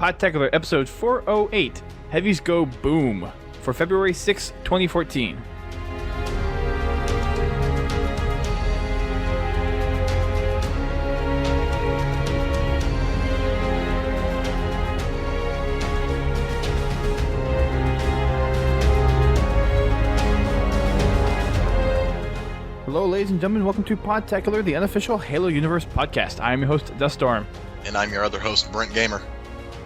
Podtacular episode 408, Heavies Go Boom, for February 6, 2014. Hello, ladies and gentlemen. Welcome to Podtacular, the unofficial Halo Universe podcast. I am your host, Duststorm. And I'm your other host, Brent Gamer.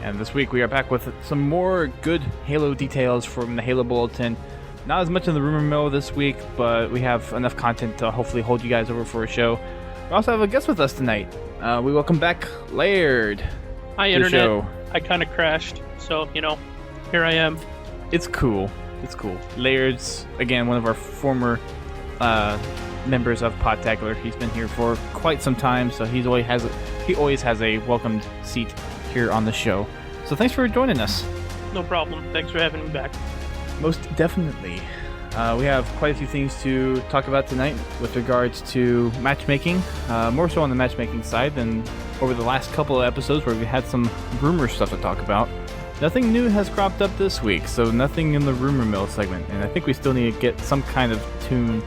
And this week we are back with some more good Halo details from the Halo Bulletin. Not as much in the rumor mill this week, but we have enough content to hopefully hold you guys over for a show. We also have a guest with us tonight. We welcome back Laird. Hi, Internet. I kind of crashed, so, here I am. It's cool. Laird's, again, one of our former members of Podtacular. He's been here for quite some time, so he always has a welcomed seat here on the show. So thanks for joining us. No problem. Thanks for having me back. Most definitely. We have quite a few things to talk about tonight with regards to matchmaking, more so on the matchmaking side than over the last couple of episodes where we had some rumor stuff to talk about. Nothing new has cropped up this week, so nothing in the rumor mill segment, and I think we still need to get some kind of tune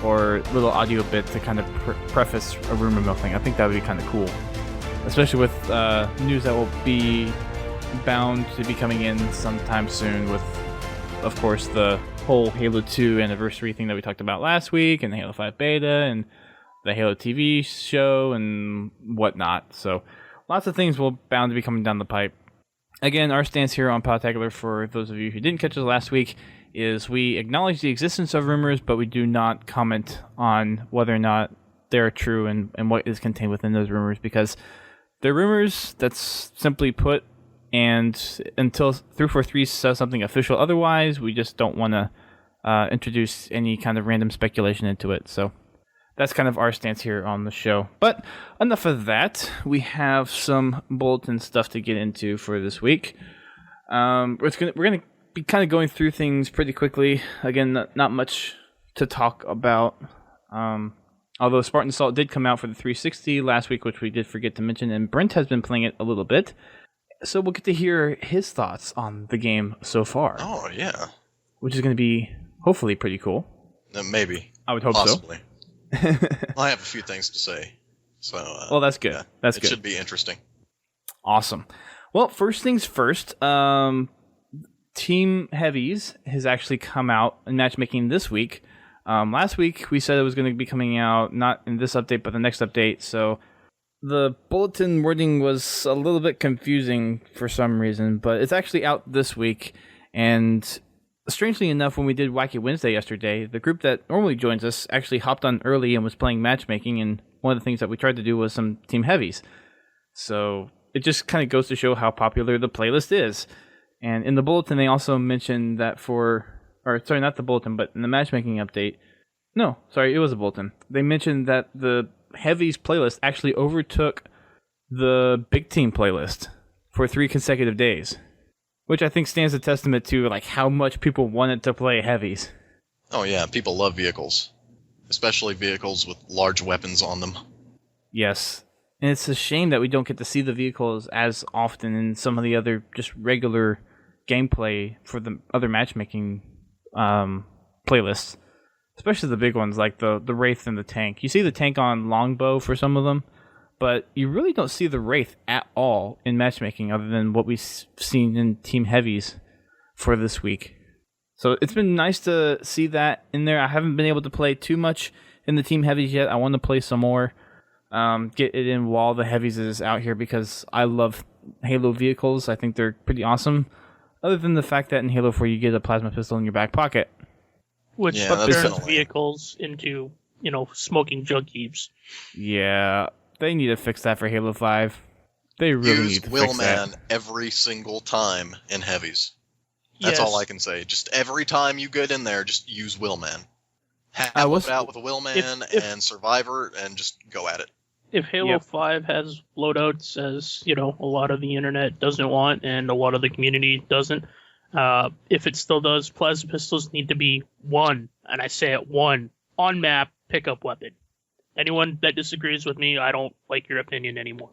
or little audio bit to kind of preface a rumor mill thing. I think that would be kind of cool, especially with news that will be bound to be coming in sometime soon with, of course, the whole Halo 2 anniversary thing that we talked about last week, and the Halo 5 beta, and the Halo TV show, and whatnot. So lots of things will bound to be coming down the pipe. Again, our stance here on Podtacular, for those of you who didn't catch us last week, is we acknowledge the existence of rumors, but we do not comment on whether or not they're true and what is contained within those rumors, because they're rumors, that's simply put, and until 343 says something official otherwise, we just don't want to introduce any kind of random speculation into it. So that's kind of our stance here on the show. But enough of that. We have some bulletin stuff to get into for this week. We're gonna be kind of going through things pretty quickly. Again, not much to talk about. Although Spartan Assault did come out for the 360 last week, which we did forget to mention, and Brent has been playing it a little bit. So we'll get to hear his thoughts on the game so far. Oh, yeah. Which is going to be, hopefully, pretty cool. Maybe. I would hope Possibly. so. I have a few things to say. So, well, that's good. Yeah, that's good. It should be interesting. Awesome. Well, first things first, Team Heavies has actually come out in matchmaking this week. Last week, we said it was going to be coming out not in this update, but the next update. So the bulletin wording was a little bit confusing for some reason, but it's actually out this week. And strangely enough, when we did Wacky Wednesday yesterday, the group that normally joins us actually hopped on early and was playing matchmaking. And one of the things that we tried to do was some Team Heavies. So it just kind of goes to show how popular the playlist is. And in the bulletin, they also mentioned that not the bulletin, but in the matchmaking update. No, sorry, it was a bulletin. They mentioned that the Heavies playlist actually overtook the Big Team playlist for 3 consecutive days, which I think stands a testament to how much people wanted to play Heavies. Oh yeah, people love vehicles, especially vehicles with large weapons on them. Yes, and it's a shame that we don't get to see the vehicles as often in some of the other just regular gameplay for the other matchmaking playlists. Especially the big ones like the Wraith and the tank. You see the tank on Longbow for some of them, but you really don't see the Wraith at all in matchmaking other than what we've seen in Team Heavies for this week. So it's been nice to see that in there. I haven't been able to play too much in the Team Heavies yet. I want to play some more. Get it in while the Heavies is out here because I love Halo vehicles. I think they're pretty awesome. Other than the fact that in Halo 4 you get a plasma pistol in your back pocket. Which turns vehicles into, smoking junk heaps. Yeah, they need to fix that for Halo 5. They really need to fix that. Use Willman every single time in Heavies. That's all I can say. Just every time you get in there, just use Willman. Have it out with a Willman and Survivor and just go at it. If Halo 5 has loadouts as, a lot of the internet doesn't want and a lot of the community doesn't, if it still does, plasma pistols need to be one, and I say it one, on-map pickup weapon. Anyone that disagrees with me, I don't like your opinion anymore.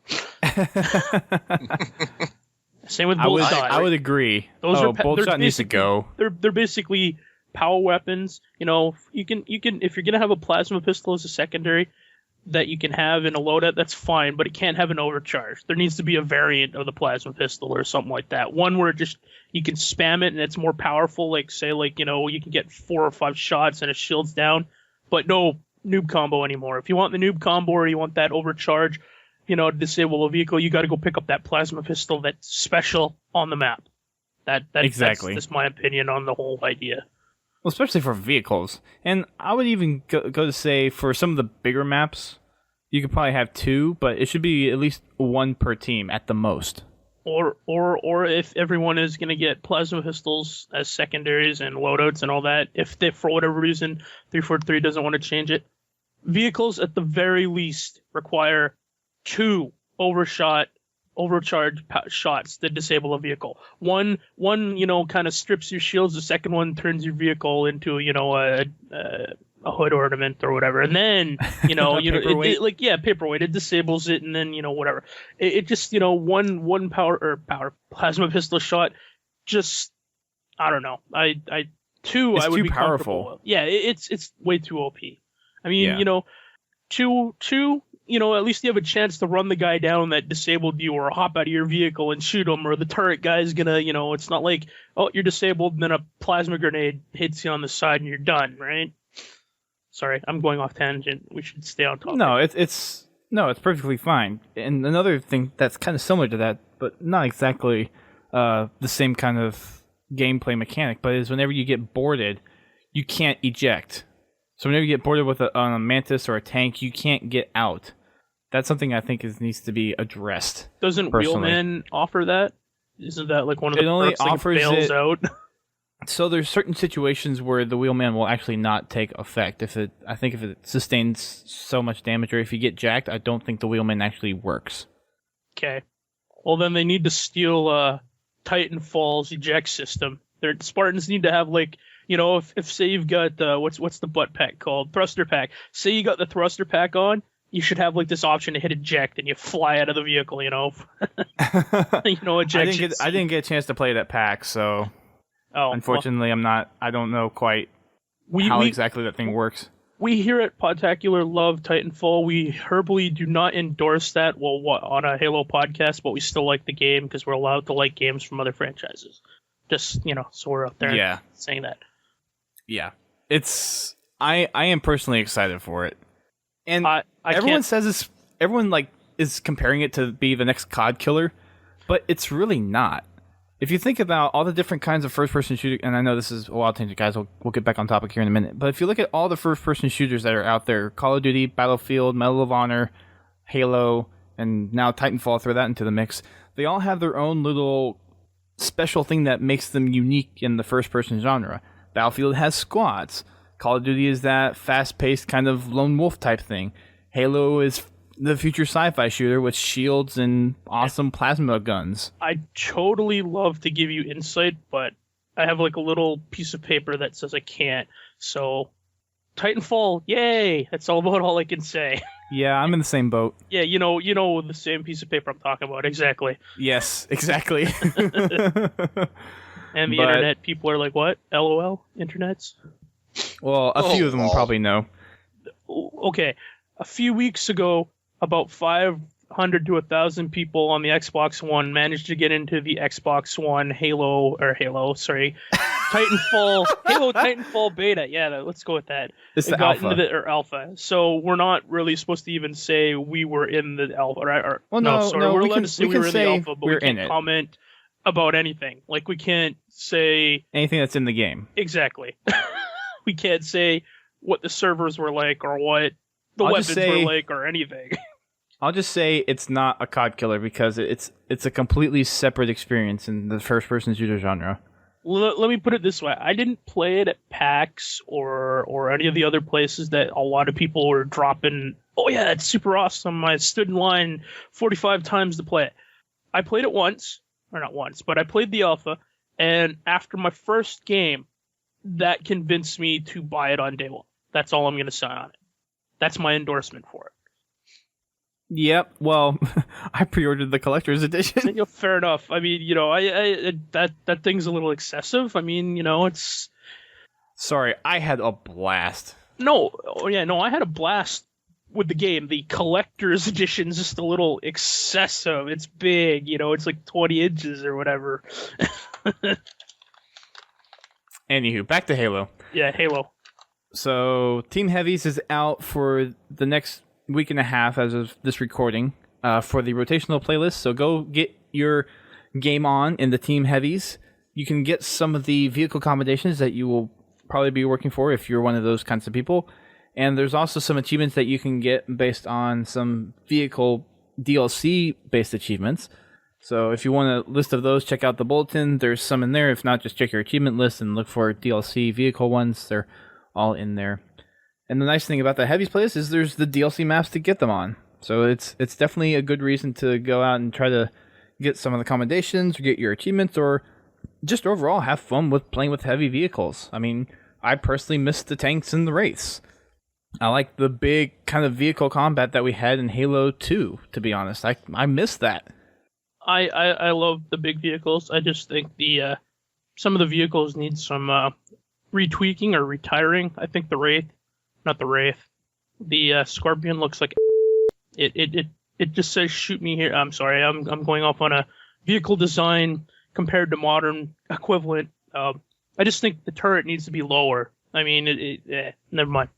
Same with bolt shot. I would agree. Bolt shot needs to go. They're basically power weapons. You know, you can if you're gonna have a plasma pistol as a secondary that you can have in a loadout, that's fine, but it can't have an overcharge. There needs to be a variant of the plasma pistol or something like that. One where just you can spam it and it's more powerful, like say you can get 4 or 5 shots and it shields down, but no noob combo anymore. If you want the noob combo or you want that overcharge, to disable a vehicle, you got to go pick up that plasma pistol that's special on the map. Exactly. That's my opinion on the whole idea. Well, especially for vehicles. And I would even go to say for some of the bigger maps, you could probably have 2, but it should be at least 1 per team at the most. Or if everyone is going to get plasma pistols as secondaries and loadouts and all that, if they, for whatever reason, 343 doesn't want to change it, vehicles at the very least require 2 overcharge shots that disable a vehicle. One kind of strips your shields. The second one turns your vehicle into a hood ornament or whatever. And then paperweight. It disables it, and then whatever. It just one power plasma pistol shot. Just I don't know. It's I would too be powerful. Yeah, it's way too OP. I mean, two. At least you have a chance to run the guy down that disabled you, or hop out of your vehicle and shoot him, or the turret guy's gonna, it's not like, oh, you're disabled, and then a plasma grenade hits you on the side and you're done, right? Sorry, I'm going off tangent. We should stay on topic. No, it's perfectly fine. And another thing that's kind of similar to that, but not exactly the same kind of gameplay mechanic, but is whenever you get boarded, you can't eject. So whenever you get boarded with a mantis or a tank, you can't get out. That's something I think needs to be addressed. Doesn't Wheelman offer that? Isn't that like one of the only perks that bails out? So there's certain situations where the Wheelman will actually not take effect. If it sustains so much damage, or if you get jacked, I don't think the Wheelman actually works. Okay. Well, then they need to steal Titanfall's eject system. Their Spartans need to have if say you've got what's the butt pack called? Thruster pack. Say you got the thruster pack on, you should have this option to hit eject and you fly out of the vehicle, eject. I didn't get a chance to play that pack, so unfortunately I don't know quite how exactly that thing works. We here at Podtacular love Titanfall. We verbally do not endorse that on a Halo podcast, but we still like the game because we're allowed to like games from other franchises. Just, so we're out there saying that. Yeah. I am personally excited for it. And everyone says this, everyone is comparing it to be the next COD killer, but it's really not. If you think about all the different kinds of first-person shooters, and I know this is a wild tangent, guys, we'll get back on topic here in a minute, but if you look at all the first-person shooters that are out there, Call of Duty, Battlefield, Medal of Honor, Halo, and now Titanfall, throw that into the mix, they all have their own little special thing that makes them unique in the first-person genre. Battlefield has squads. Call of Duty is that fast-paced kind of lone wolf type thing. Halo is the future sci-fi shooter with shields and awesome plasma guns. I totally love to give you insight, but I have a little piece of paper that says I can't. So, Titanfall, yay! That's all I can say. Yeah, I'm in the same boat. Yeah, you know the same piece of paper I'm talking about, exactly. Yes, exactly. And the internet, people are like, what? LOL? Internets? Well, a few of them probably know. Okay, a few weeks ago, about 500 to 1,000 people on the Xbox One managed to get into the Xbox One Titanfall beta. Yeah, let's go with that. It's the alpha. Alpha. So we're not really supposed to even say we were in the alpha, right? We're allowed to say we were in the alpha, but we can't comment about anything. We can't say anything that's in the game. Exactly. We can't say what the servers were like or what the weapons were like or anything. I'll just say it's not a COD killer because it's a completely separate experience in the first-person shooter genre. Let me put it this way. I didn't play it at PAX or any of the other places that a lot of people were dropping, oh yeah, it's super awesome. I stood in line 45 times to play it. I played it once, or not once, but I played the alpha, and after my first game, that convinced me to buy it on day one. That's all I'm going to say on it. That's my endorsement for it. Yep. Well, I pre-ordered the collector's edition. Yeah, fair enough. I mean, you know, I that thing's a little excessive. I mean, you know, it's. Sorry, I had a blast. No, I had a blast with the game. The collector's edition's just a little excessive. It's big, you know, it's like 20 inches or whatever. Anywho, back to Halo. Yeah, Halo. So, Team Heavies is out for the next week and a half as of this recording for the rotational playlist. So go get your game on in the Team Heavies. You can get some of the vehicle combinations that you will probably be working for if you're one of those kinds of people. And there's also some achievements that you can get based on some vehicle DLC-based achievements. So if you want a list of those, check out the bulletin. There's some in there. If not, just check your achievement list and look for DLC vehicle ones. They're all in there. And the nice thing about the Heavies playlist is there's the DLC maps to get them on. So it's definitely a good reason to go out and try to get some of the commendations, or get your achievements, or just overall have fun with playing with heavy vehicles. I mean, I personally miss the tanks and the wraiths. I like the big kind of vehicle combat that we had in Halo 2, to be honest. I miss that. I love the big vehicles. I just think the some of the vehicles need some retweaking or retiring. I think the Scorpion looks like it just says shoot me here. I'm sorry, I'm going off on a vehicle design compared to modern equivalent. I just think the turret needs to be lower. I mean, never mind.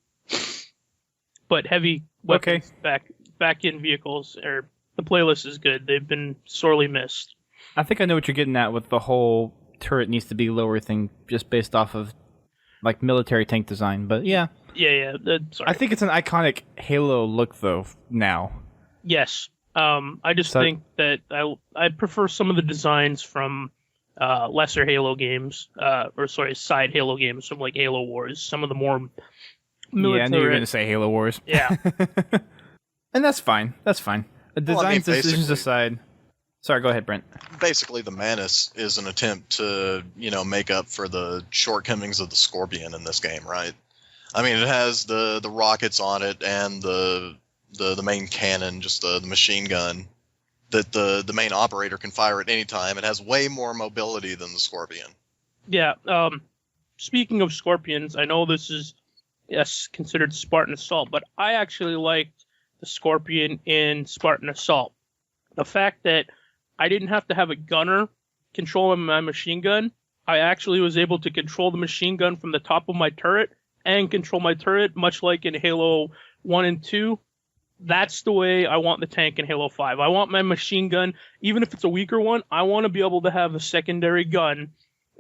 But heavy weapons back in vehicles, or the playlist is good. They've been sorely missed. I think I know what you're getting at with the whole turret needs to be lower thing, just based off of like military tank design. But yeah. Yeah. Sorry. I think it's an iconic Halo look though now. Yes. I just think that I prefer some of the designs from lesser Halo games, side Halo games from like Halo Wars. Some of the more military. Yeah, I knew you were going to say Halo Wars. Yeah. And that's fine. Design decisions aside. Sorry, go ahead, Brent. Basically, the Manus is an attempt to, make up for the shortcomings of the Scorpion in this game, right? I mean, it has the rockets on it and the main cannon, just the machine gun that the main operator can fire at any time. It has way more mobility than the Scorpion. Yeah. Speaking of Scorpions, I know this is considered Spartan Assault, but I actually liked the Scorpion in Spartan Assault. The fact that I didn't have to have a gunner controlling my machine gun, I actually was able to control the machine gun from the top of my turret and control my turret, much like in Halo 1 and 2. That's the way I want the tank in Halo 5. I want my machine gun, even if it's a weaker one, I want to be able to have a secondary gun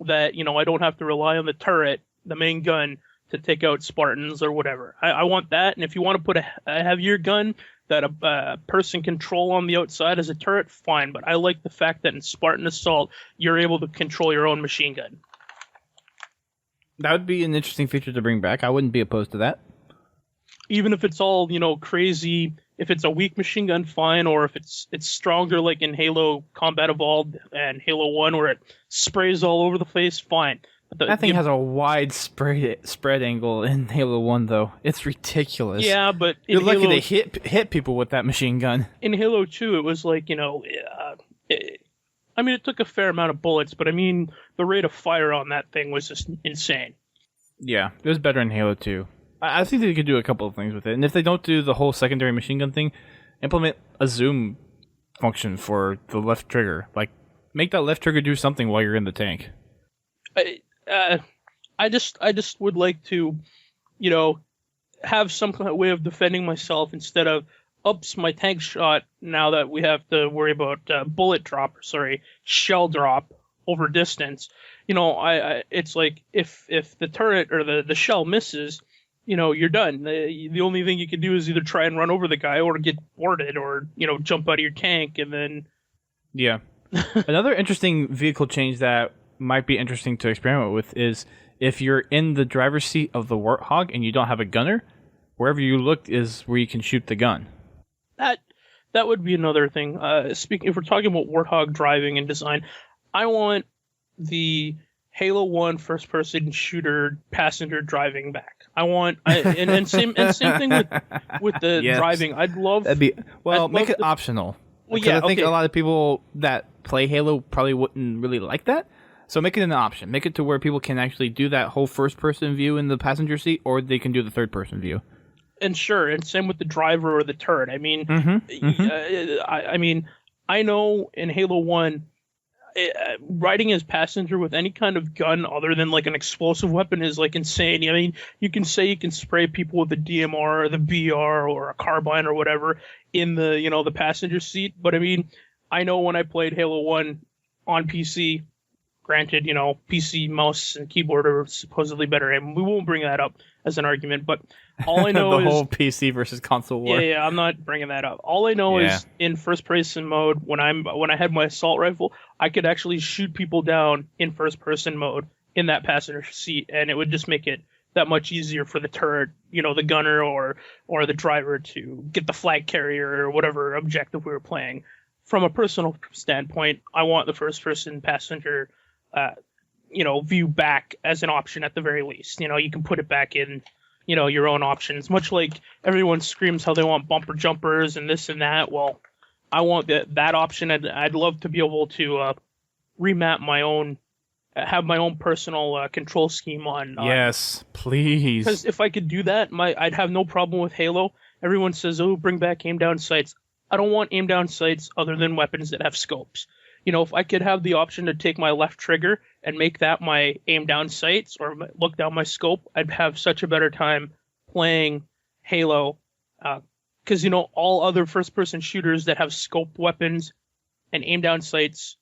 that, I don't have to rely on the turret, the main gun, to take out Spartans or whatever. I want that, and if you want to put a heavier gun that a person can control on the outside as a turret, fine. But I like the fact that in Spartan Assault, you're able to control your own machine gun. That would be an interesting feature to bring back. I wouldn't be opposed to that. Even if it's all, crazy, if it's a weak machine gun, fine, or if it's stronger like in Halo Combat Evolved and Halo 1 where it sprays all over the place, fine. That thing has a wide spread angle in Halo 1, though. It's ridiculous. Yeah, but you're lucky to hit people with that machine gun. In Halo 2, it was like, it took a fair amount of bullets, but I mean, the rate of fire on that thing was just insane. Yeah, it was better in Halo 2. I think they could do a couple of things with it. And if they don't do the whole secondary machine gun thing, implement a zoom function for the left trigger. Like, make that left trigger do something while you're in the tank. I just would like to, have some kind of way of defending myself instead of ups my tank shot now that we have to worry about shell drop over distance. It's like if the turret or the shell misses, you're done. The only thing you can do is either try and run over the guy or get boarded or, jump out of your tank and then... Yeah. Another interesting vehicle change that might be interesting to experiment with is if you're in the driver's seat of the Warthog and you don't have a gunner, wherever you look is where you can shoot the gun. That would be another thing. If we're talking about Warthog driving and design, I want the Halo 1 first-person shooter passenger driving back. And same thing with the Yes. driving. I'd love make it optional. Well, Because yeah, I think okay. a lot of people that play Halo probably wouldn't really like that. So make it an option. Make it to where people can actually do that whole first-person view in the passenger seat, or they can do the third-person view. And sure, and same with the driver or the turret. I mean, I mean, I know in Halo 1, riding as passenger with any kind of gun other than like an explosive weapon is like insane. I mean, you can say you can spray people with a DMR or the BR or a carbine or whatever in the, the passenger seat. But I mean, I know when I played Halo 1 on PC, granted, PC mouse and keyboard are supposedly better, and we won't bring that up as an argument, but all I know the is whole PC versus console war. yeah, I'm not bringing that up. All I know is in first person mode, when I had my assault rifle, I could actually shoot people down in first person mode in that passenger seat, and it would just make it that much easier for the turret, the gunner or the driver to get the flag carrier or whatever objective we were playing. From a personal standpoint, I want the first person passenger view back as an option at the very least. You can put it back in your own options, much like everyone screams how they want bumper jumpers and this and that. Well, I want that option. I'd love to be able to remap my own, have my own personal control scheme on. Yes, please. Because if I could do that, I'd have no problem with Halo. Everyone says, "Oh, bring back aim down sights." I don't want aim down sights other than weapons that have scopes. If I could have the option to take my left trigger and make that my aim down sights or look down my scope, I'd have such a better time playing Halo. Because, all other first-person shooters that have scoped weapons and aim down sights,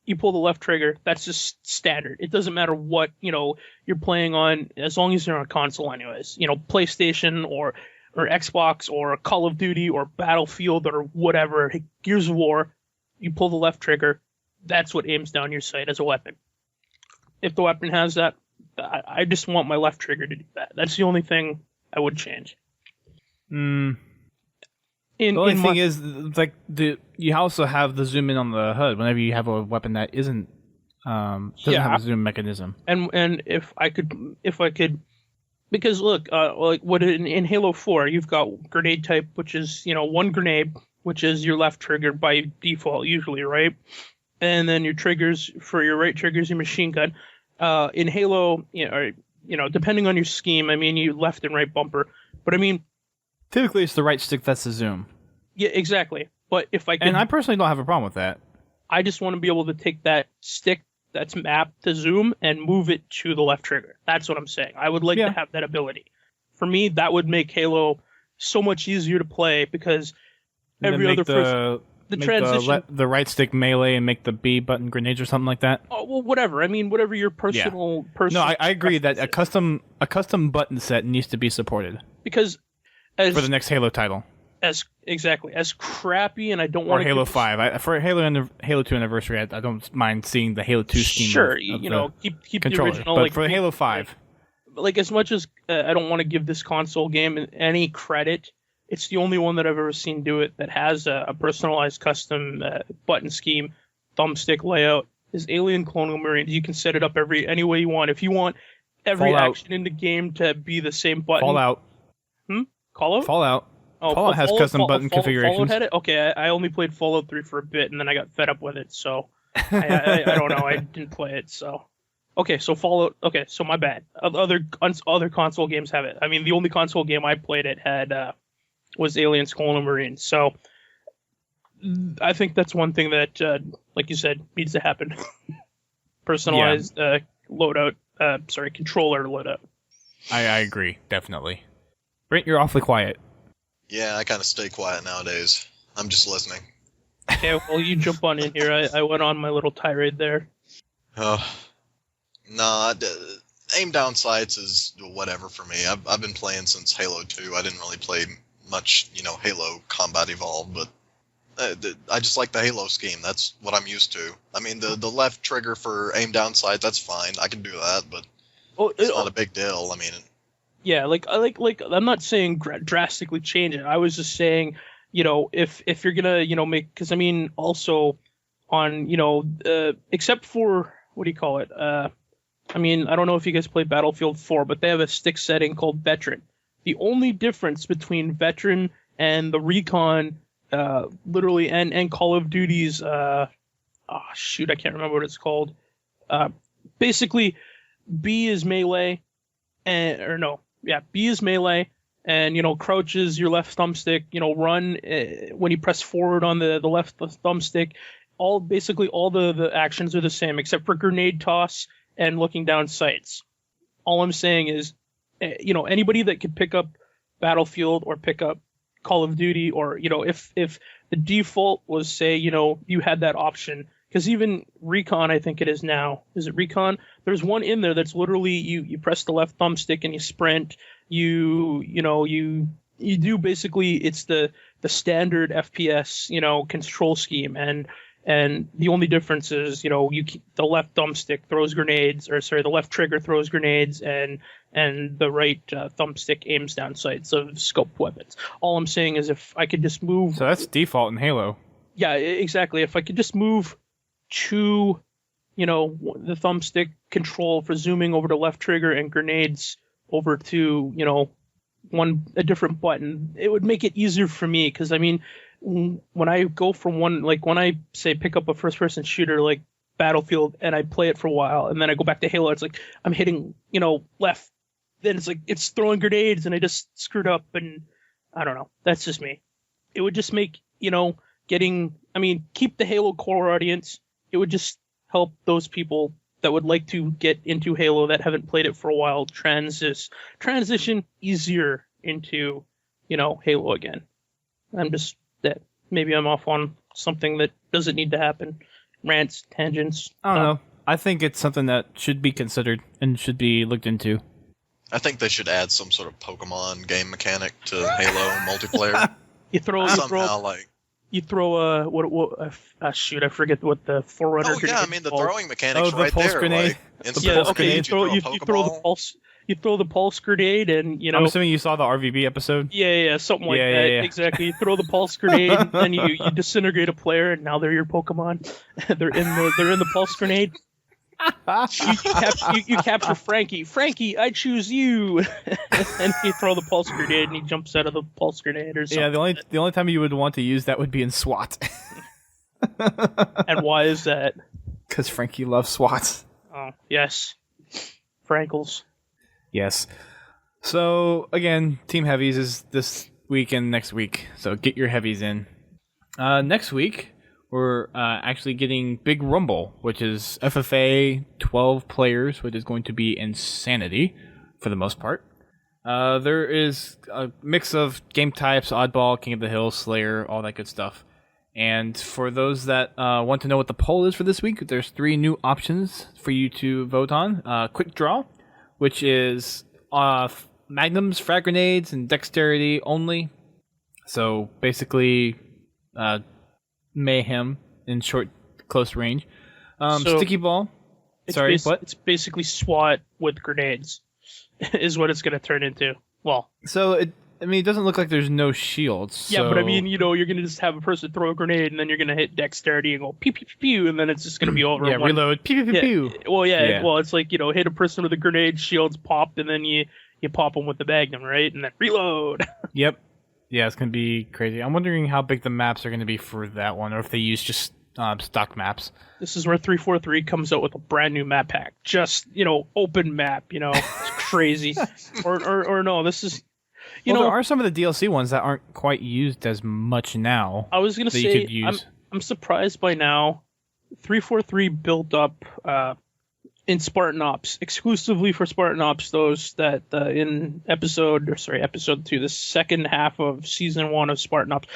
you pull the left trigger, that's just standard. It doesn't matter what, you're playing on, as long as you're on a console anyways. PlayStation or Xbox or Call of Duty or Battlefield or whatever, Gears of War, you pull the left trigger, that's what aims down your sight as a weapon. If the weapon has that, I just want my left trigger to do that. That's the only thing I would change. The only thing is, like, you also have the zoom in on the HUD whenever you have a weapon that doesn't have a zoom mechanism. And if I could, because look, like what in Halo 4, you've got grenade type, which is one grenade, which is your left trigger by default usually, right? And then your triggers for your right triggers, your machine gun. In Halo, depending on your scheme, I mean, you left and right bumper. But I mean, typically it's the right stick that's the zoom. Yeah, exactly. But if I could, and I personally don't have a problem with that. I just want to be able to take that stick that's mapped to zoom and move it to the left trigger. That's what I'm saying. I would like to have that ability. For me, that would make Halo so much easier to play because every other person. The transition, the right stick melee and make the B button grenades or something like that. Oh well, whatever. I mean, whatever your personal. No, I agree that a custom button set needs to be supported because for the next Halo title. As crappy, and I don't want or Halo 5. For Halo 2 anniversary, I don't mind seeing the Halo 2 scheme. Sure, keep controller. The original. But like for Halo 5, like as much as I don't want to give this console game any credit. It's the only one that I've ever seen do it that has a personalized custom button scheme, thumbstick layout. Is Alien Colonial Marines. You can set it up any way you want. If you want every action in the game to be the same button. Fallout. Fallout? Fallout. Oh, Fallout has custom button configurations. Fallout had it? Okay, I only played Fallout 3 for a bit, and then I got fed up with it, so I don't know. I didn't play it, so... Okay, so Fallout... Okay, so my bad. Other console games have it. I mean, the only console game I played it had... was Aliens Colonial Marines. So I think that's one thing that, like you said, needs to happen. Personalized controller loadout. I agree, definitely. Brent, you're awfully quiet. Yeah, I kind of stay quiet nowadays. I'm just listening. Okay, well, you jump on in here. I went on my little tirade there. Aim down sights is whatever for me. I've been playing since Halo 2. I didn't really play much, Halo Combat Evolved, but I just like the Halo scheme. That's what I'm used to. I mean, the left trigger for aim down sights, that's fine. I can do that, but it's not a big deal. I mean, yeah, like I'm not saying drastically change it. I was just saying, if you're gonna, make, because I mean, also on, except for what do you call it? I mean, I don't know if you guys play Battlefield 4, but they have a stick setting called Veteran. The only difference between Veteran and the Recon, literally, and Call of Duty's, I can't remember what it's called. Basically, B is melee, B is melee, and, crouch is your left thumbstick, run when you press forward on the left thumbstick. Basically all the actions are the same, except for grenade toss and looking down sights. All I'm saying is, anybody that could pick up Battlefield or pick up Call of Duty, or, if the default was, say, you had that option, because even Recon, I think it is now. Is it Recon? There's one in there that's literally you press the left thumbstick and you sprint. You do basically, it's the standard FPS, control scheme, and the only difference is, the left thumbstick throws grenades, the left trigger throws grenades, and the right thumbstick aims down sights of scoped weapons. All I'm saying is if I could just move... So that's default in Halo. Yeah, exactly. If I could just move to, the thumbstick control for zooming over to left trigger and grenades over to, a different button, it would make it easier for me, because, I mean... when I go from one, like when I say pick up a first person shooter like Battlefield and I play it for a while and then I go back to Halo, it's like I'm hitting, left, then it's like it's throwing grenades and I just screwed up, and I don't know. That's just me. It would just make, keep the Halo core audience. It would just help those people that would like to get into Halo that haven't played it for a while transition easier into, Halo again. That maybe I'm off on something that doesn't need to happen. Rants, tangents. I don't know. I think it's something that should be considered and should be looked into. I think they should add some sort of Pokemon game mechanic to Halo multiplayer. You throw I forget what the Forerunner. Oh yeah, the throwing mechanic's the right pulse there. grenade. You throw the pulse. You throw the pulse grenade, and I'm assuming you saw the RVB episode. Yeah, something like that. Yeah. Exactly. You throw the pulse grenade, and you disintegrate a player, and now they're your Pokemon. they're in the pulse grenade. You capture Frankie. Frankie, I choose you. And you throw the pulse grenade, and he jumps out of the pulse grenade or something. Yeah, the only time you would want to use that would be in SWAT. And why is that? Because Frankie loves SWAT. Oh yes, Frankles. Yes. So, again, Team Heavies is this week and next week. So get your heavies in. Next week, we're actually getting Big Rumble, which is FFA 12 players, which is going to be insanity for the most part. There is a mix of game types, Oddball, King of the Hill, Slayer, all that good stuff. And for those that want to know what the poll is for this week, there's 3 new options for you to vote on. Quick Draw, which is magnums, frag grenades, and dexterity only. So basically, mayhem in short, close range. Sticky ball. It's basically SWAT with grenades, is what it's going to turn into. Well, so it doesn't look like there's no shields. Yeah, but you're going to just have a person throw a grenade, and then you're going to hit dexterity and go pew pew pew pew, and then it's just going to be over. Yeah, reload, pew pew pew pew. Well, yeah. Well, it's like, hit a person with a grenade, shields popped, and then you pop them with the magnum, right? And then reload. Yep. Yeah, it's going to be crazy. I'm wondering how big the maps are going to be for that one, or if they use just stock maps. This is where 343 comes out with a brand new map pack. Just, open map, it's crazy. or no, this is... there are some of the DLC ones that aren't quite used as much now. I was going to say, I'm surprised by now. 343 built up in Spartan Ops, exclusively for Spartan Ops, those that in episode 2, the second half of season 1 of Spartan Ops,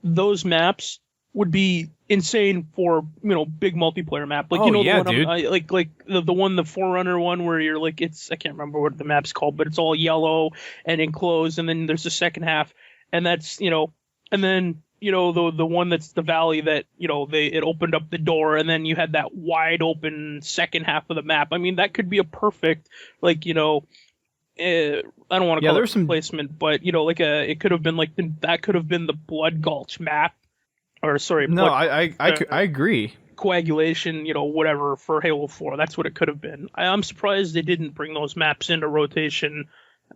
those maps would be insane for, big multiplayer map. Like, the one, the Forerunner one where you're like, I can't remember what the map's called, but it's all yellow and enclosed, and then there's the second half, and that's, and then, the one that's the valley that, it opened up the door, and then you had that wide open second half of the map. I mean, that could be a perfect, like, I don't want to call it replacement, but, it could have been that could have been the Blood Gulch map. Or sorry, no, I agree. coagulation, whatever for Halo 4. That's what it could have been. I'm surprised they didn't bring those maps into rotation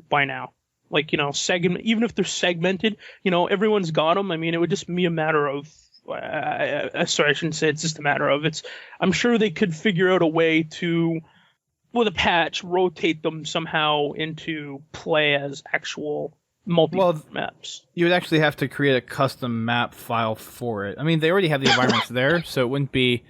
by now. Like, even if they're segmented, everyone's got them. I mean, it would just be a matter of, sorry, I shouldn't say it's just a matter of, I'm sure they could figure out a way to, with a patch, rotate them somehow into play as actual maps. You would actually have to create a custom map file for it. I mean, they already have the environments there, so it wouldn't be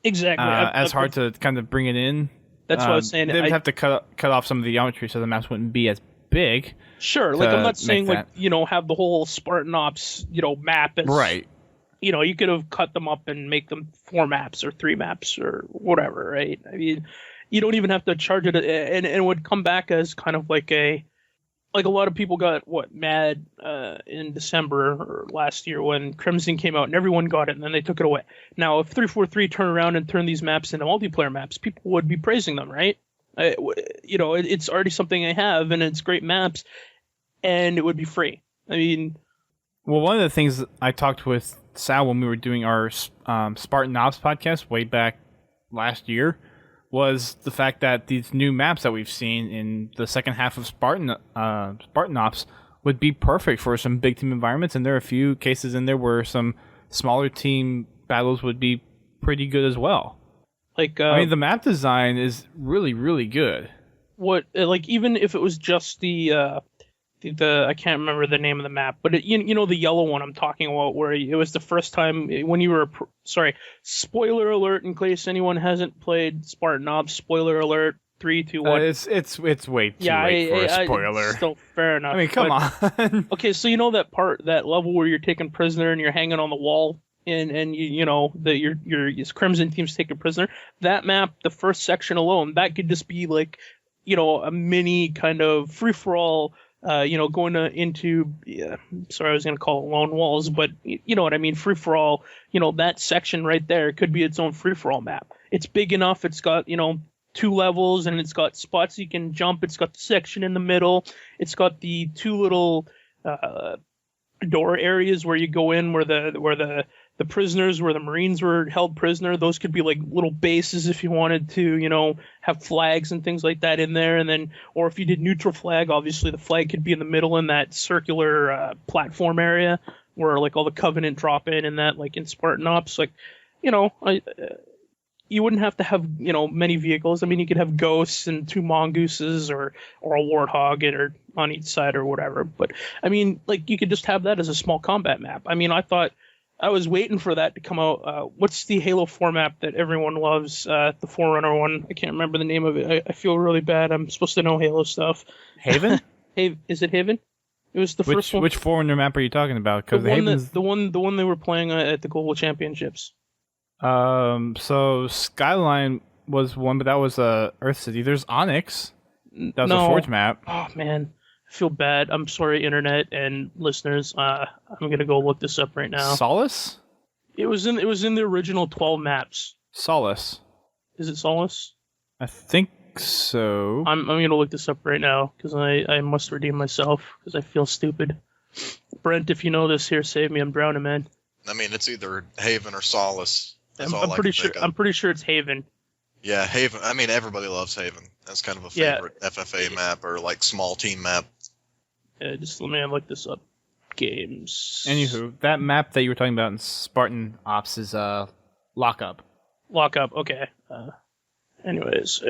exactly as hard to kind of bring it in. That's what I was saying. They would have to cut off some of the geometry so the maps wouldn't be as big. Sure, like I'm not saying have the whole Spartan Ops map as right. You could have cut them up and make them 4 maps or 3 maps or whatever, right? I mean, you don't even have to charge it, and it would come back as kind of like a lot of people got mad in December or last year when Crimson came out and everyone got it and then they took it away. Now, if 343 turn around and turn these maps into multiplayer maps, people would be praising them, right? It's already something they have and it's great maps, and it would be free. I mean, well, one of the things I talked with Sal when we were doing our Spartan Ops podcast way back last year was the fact that these new maps that we've seen in the second half of Spartan Ops would be perfect for some big team environments, and there are a few cases in there where some smaller team battles would be pretty good as well. Like, I mean, the map design is really, really good. Even if it was just the I can't remember the name of the map, but the yellow one I'm talking about, where it was the first time when you were spoiler alert in case anyone hasn't played Spartan Ops. Spoiler alert. 3, 2, 1. It's way too late for a spoiler. Still fair enough. I mean, come on. Okay, so that level where you're taken prisoner and you're hanging on the wall, and your Crimson team's taken prisoner. That map, the first section alone, that could just be like, a mini kind of free for all. Going into, sorry, I was going to call it lone walls, but you know what I mean, free for all. That section right there could be its own free for all map. It's big enough. It's got 2 levels, and it's got spots you can jump. It's got the section in the middle. It's got the 2 little door areas where you go in, where the prisoners, where the Marines were held prisoner. Those could be like little bases if you wanted to, have flags and things like that in there. And then, or if you did neutral flag, obviously the flag could be in the middle in that circular platform area where like all the Covenant drop in and that, like in Spartan Ops, you wouldn't have to have, many vehicles. I mean, you could have ghosts and 2 mongooses or a warthog or on each side or whatever. But I mean, you could just have that as a small combat map. I mean, I was waiting for that to come out. What's the Halo 4 map that everyone loves? The Forerunner one. I can't remember the name of it. I feel really bad. I'm supposed to know Halo stuff. Haven? Is it Haven? It was the first one. Which Forerunner map are you talking about? The one they were playing at the Global Championships. So Skyline was one, but that was Earth City. There's Onyx. That was a Forge map. Oh man, I feel bad. I'm sorry, internet and listeners. I'm gonna go look this up right now. Solace? It was in the original 12 maps. Solace. Is it Solace? I think so. I'm gonna look this up right now because I must redeem myself because I feel stupid. Brent, if you know this, here, save me. I'm drowning, man. I mean, it's either Haven or Solace. I'm pretty sure it's Haven. Yeah, Haven. I mean, everybody loves Haven. That's kind of a favorite FFA map or like small team map. Just let me look this up. Games. Anywho, that map that you were talking about in Spartan Ops is Lockup. Lockup. Okay. Anyways.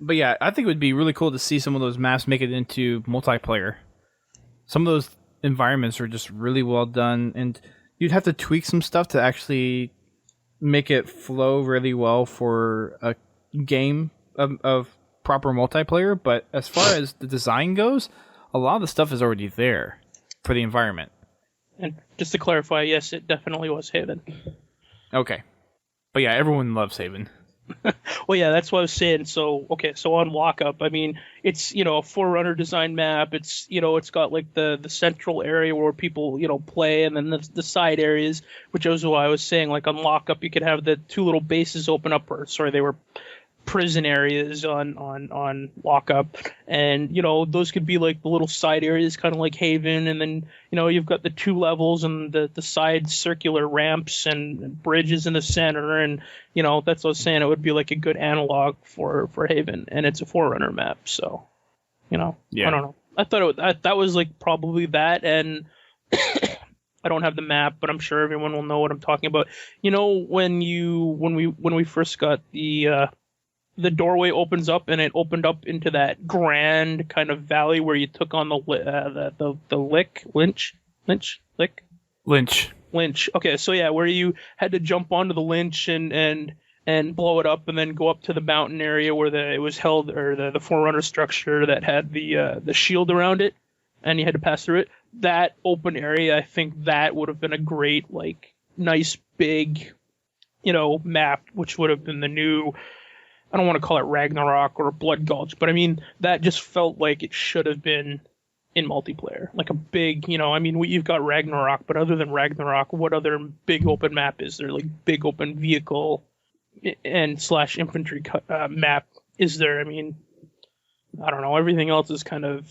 But yeah, I think it would be really cool to see some of those maps make it into multiplayer. Some of those environments are just really well done, and you'd have to tweak some stuff to actually make it flow really well for a game of proper multiplayer. But as far as the design goes, a lot of the stuff is already there for the environment. And just to clarify, yes, it definitely was Haven. Okay. But yeah, everyone loves Haven. Well, yeah, that's what I was saying. So on Lockup, I mean, it's, a Forerunner design map. It's, it's got like the central area where people, play, and then the side areas, which is what I was saying. Like on Lockup, you could have the 2 little bases open up, they were prison areas on lockup, and those could be like the little side areas, kind of like Haven, and then you've got the 2 levels and the side circular ramps and bridges in the center, and that's what I was saying. It would be like a good analog for Haven, and it's a Forerunner map, so yeah. I don't know. I thought that was like probably that, and I don't have the map, but I'm sure everyone will know what I'm talking about. When we first got the doorway opens up, and it opened up into that grand kind of valley where you took on the lynch. Okay, so yeah, where you had to jump onto the lynch and blow it up, and then go up to the mountain area where it was held, or the Forerunner structure that had the shield around it, and you had to pass through it. That open area, I think that would have been a great, like, nice big, map, which would have been the new. I don't want to call it Ragnarok or Blood Gulch, but I mean, that just felt like it should have been in multiplayer. Like a big, you've got Ragnarok, but other than Ragnarok, what other big open map is there? Like, big open vehicle and / infantry map is there? I mean, I don't know. Everything else is kind of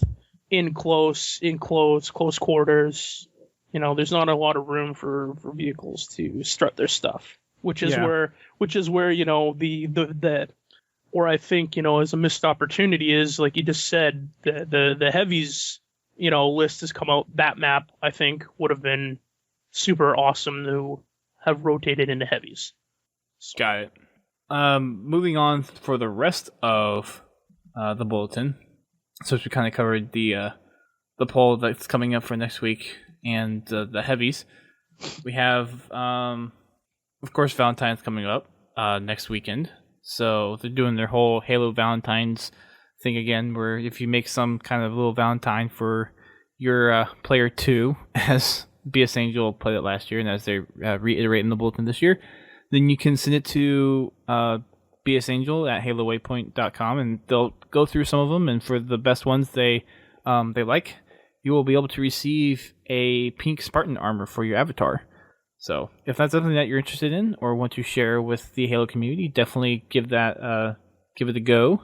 in close quarters. There's not a lot of room for vehicles to strut their stuff, which is where the or I think, as a missed opportunity is, like you just said, the heavies, list has come out. That map, I think, would have been super awesome to have rotated into heavies. So. Got it. Moving on for the rest of the bulletin. So we kind of covered the poll that's coming up for next week and the heavies. We have, of course, Valentine's coming up next weekend. So they're doing their whole Halo Valentine's thing again, where if you make some kind of little Valentine for your player 2, as BS Angel played it last year, and as they reiterate in the bulletin this year, then you can send it to BS Angel at halowaypoint.com, and they'll go through some of them, and for the best ones they like, you will be able to receive a pink Spartan armor for your avatar. So if that's something that you're interested in or want to share with the Halo community, definitely give it a go,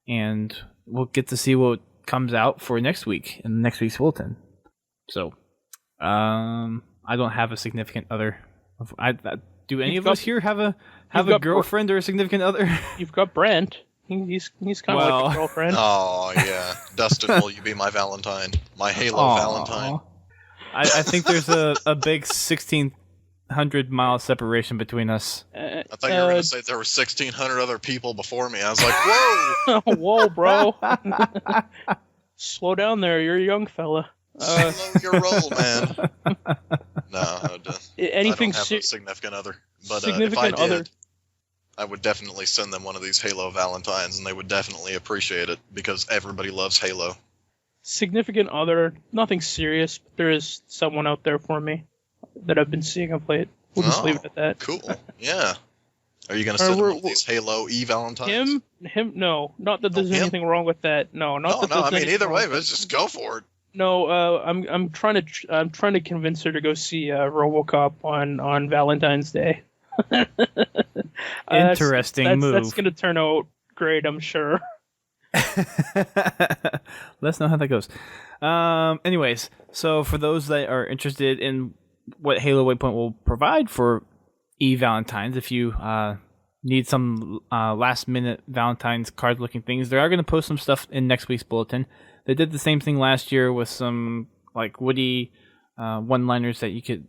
and we'll get to see what comes out for next week in next week's bulletin. So I don't have a significant other. Do any of us here have a girlfriend or a significant other? You've got Brent. He's kind of like a girlfriend. Oh yeah, Dustin, will you be my Valentine? My Halo Valentine. I think there's a big 1,600-mile separation between us. I thought you were going to say there were 1,600 other people before me. I was like, whoa! Whoa, bro. Slow down there. You're a young fella. Slow your roll, man. No, I don't have a significant other. But if I did, I would definitely send them one of these Halo Valentines, and they would definitely appreciate it, because everybody loves Halo. Significant other, nothing serious, but there is someone out there for me that I've been seeing of late. We'll just leave it at that. Cool. Yeah. Are you going to send one of these Halo Valentines? Him? No. Not that there's anything wrong with that. No. I mean, either way, let's just go for it. No, I'm trying to convince her to go see RoboCop on Valentine's Day. Interesting move. That's going to turn out great, I'm sure. Let's know how that goes. Anyways, so for those that are interested in what Halo Waypoint will provide for Valentines, if you need some last minute Valentine's card looking things, they are going to post some stuff in next week's bulletin. They did the same thing last year with some like witty one-liners that you could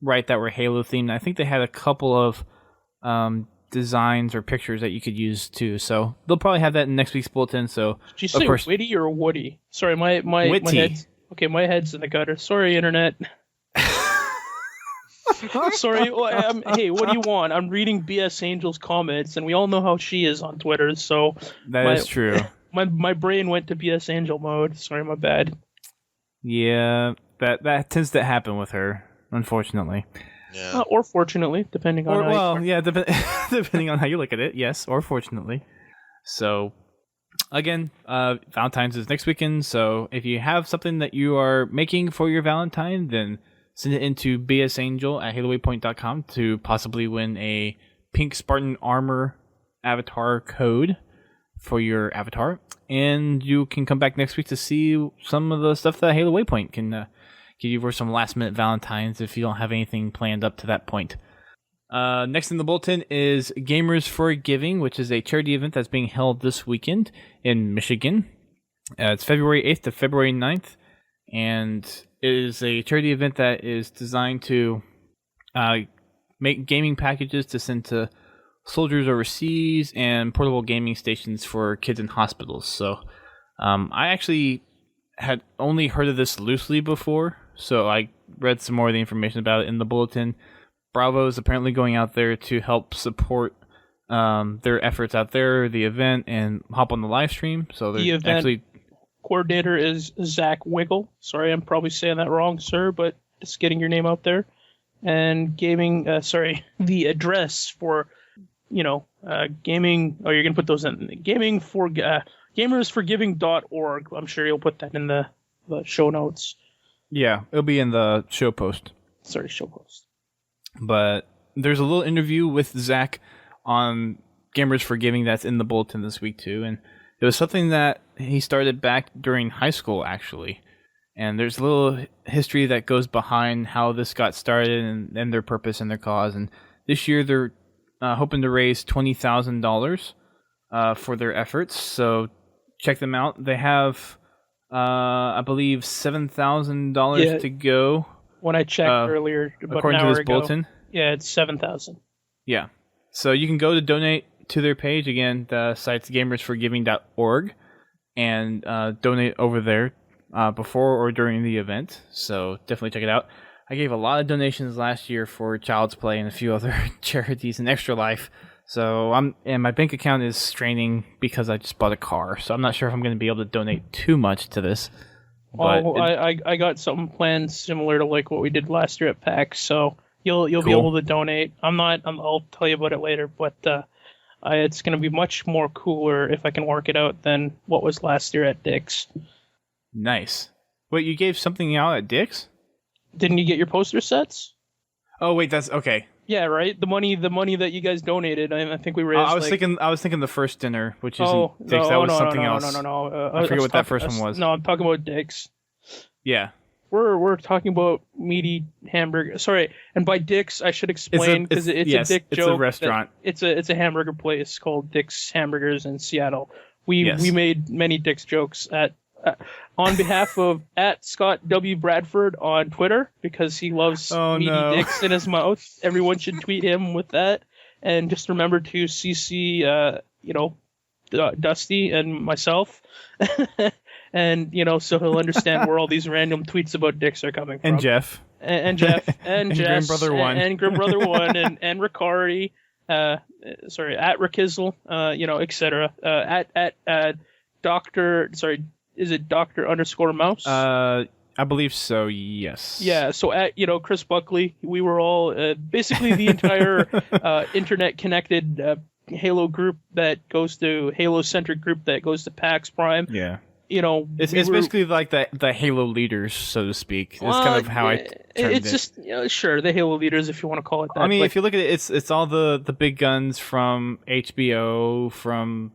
write that were Halo themed. I think they had a couple of designs or pictures that you could use too. So they'll probably have that in next week's bulletin. So did you say witty or woody? Sorry, my head's, my head's in the gutter. Sorry, internet. Sorry. Hey, what do you want? I'm reading BS Angel's comments, and we all know how she is on Twitter. So that is true. My brain went to BS Angel mode. Sorry, my bad. Yeah, that tends to happen with her, unfortunately. Yeah. Or fortunately, depending on depending on how you look at it. Yes, or fortunately. So, again, Valentine's is next weekend. So, if you have something that you are making for your Valentine, then send it into bsangel at halowaypoint.com to possibly win a pink Spartan armor avatar code for your avatar, and you can come back next week to see some of the stuff that Halo Waypoint can give you for some last-minute Valentines if you don't have anything planned up to that point. Next in the bulletin is Gamers for Giving, which is a charity event that's being held this weekend in Michigan. It's February 8th to February 9th, and it is a charity event that is designed to make gaming packages to send to soldiers overseas and portable gaming stations for kids in hospitals. So I actually had only heard of this loosely before, so I read some more of the information about it in the bulletin. Bravo is apparently going out there to help support their efforts out there, the event, and hop on the live stream. So they're actually... Coordinator is Zach Wiggle. Sorry, I'm probably saying that wrong, sir, but just getting your name out there. And the address for, gaming. Oh, you're gonna put those in gamersforgiving.org. I'm sure you'll put that in the show notes. Yeah, it'll be in the show post. Sorry, show post. But there's a little interview with Zach on Gamers for Giving that's in the bulletin this week too, and it was something that he started back during high school, actually. And there's a little history that goes behind how this got started and their purpose and their cause. And this year they're hoping to raise $20,000 for their efforts. So check them out. They have, I believe, $7,000 to go. When I checked earlier, about according an hour to this ago, bulletin. Yeah, it's 7,000. Yeah. So you can go to donate to their page. Again, the site's gamersforgiving.org, and donate over there before or during the event. So definitely check it out. I gave a lot of donations last year for Child's Play and a few other charities and Extra Life. So my bank account is straining because I just bought a car. So I'm not sure if I'm going to be able to donate too much to this. But I got something planned similar to like what we did last year at PAX. So you'll be able to donate. I'll tell you about it later, but it's going to be much more cooler if I can work it out than what was last year at Dick's. Nice. Wait, you gave something out at Dick's? Didn't you get your poster sets? Oh wait, that's okay. Yeah, right. The money that you guys donated. I think we raised. I was thinking the first dinner, which isn't Dick's. That was something else. No. I forget what that first one was. No, I'm talking about Dick's. Yeah. We're talking about meaty hamburger. Sorry, and by Dick's I should explain because it's a Dick joke. It's a restaurant. It's a hamburger place called Dick's Hamburgers in Seattle. We made many Dick's jokes on behalf of at Scott W. Bradford on Twitter because he loves meaty dicks in his mouth. Everyone should tweet him with that, and just remember to CC Dusty and myself. And, so he'll understand where all these random tweets about dicks are coming from. And Jeff. And Jeff. And Jess. Grim Brother 1. And Grim Brother 1. And Ricari. At Rickizzle. Etc. At Dr. Sorry, is it Dr. _Mouse? I believe so, yes. Yeah, so at, Chris Buckley, we were all basically the entire internet-connected Halo group that goes to Halo-centric group that goes to PAX Prime. Yeah. It's basically like the Halo leaders, so to speak. It's kind of how I termed it's just sure, the Halo leaders, if you want to call it that. I mean, if you look at it, it's all the big guns from HBO, from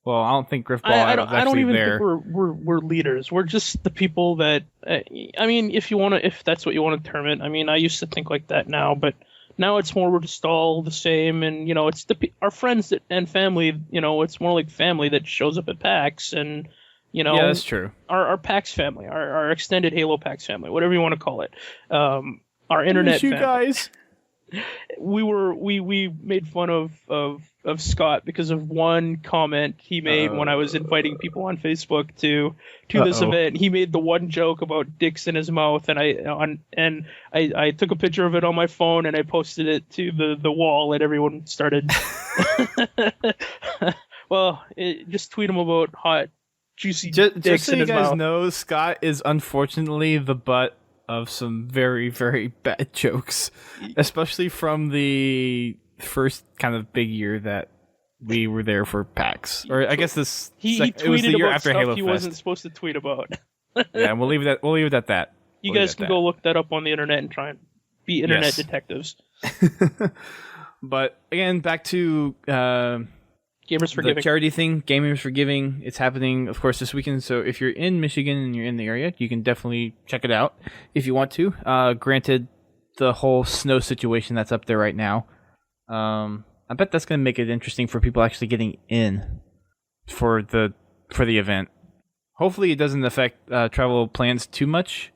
I don't think Griffball I don't even there. think we're leaders. We're just the people that if that's what you want to term it. I mean, I used to think like that now, but now it's more we're just all the same, and it's our friends and family. It's more like family that shows up at PAX and. Yeah, that's true. Our PAX family, our extended Halo PAX family, whatever you want to call it. Our internet you family. Guys. We made fun of Scott because of one comment he made when I was inviting people on Facebook to this event. He made the one joke about dicks in his mouth, and I took a picture of it on my phone and I posted it to the wall, and everyone started. Just tweet him about hot. Juicy just so in you his guys mouth. know, Scott is unfortunately the butt of some very, very bad jokes, especially from the first kind of big year that we were there for PAX. Or I guess it was the year after Halo Fest. He wasn't supposed to tweet about. Yeah, we'll leave it at that. You guys can go look that up on the internet and try and be internet detectives. But again, back to Gamers for the Giving. charity thing, Gamers for Giving. It's happening, of course, this weekend. So if you're in Michigan and you're in the area, you can definitely check it out if you want to. Granted, the whole snow situation that's up there right now, I bet that's going to make it interesting for people actually getting in for the event. Hopefully, it doesn't affect travel plans too much.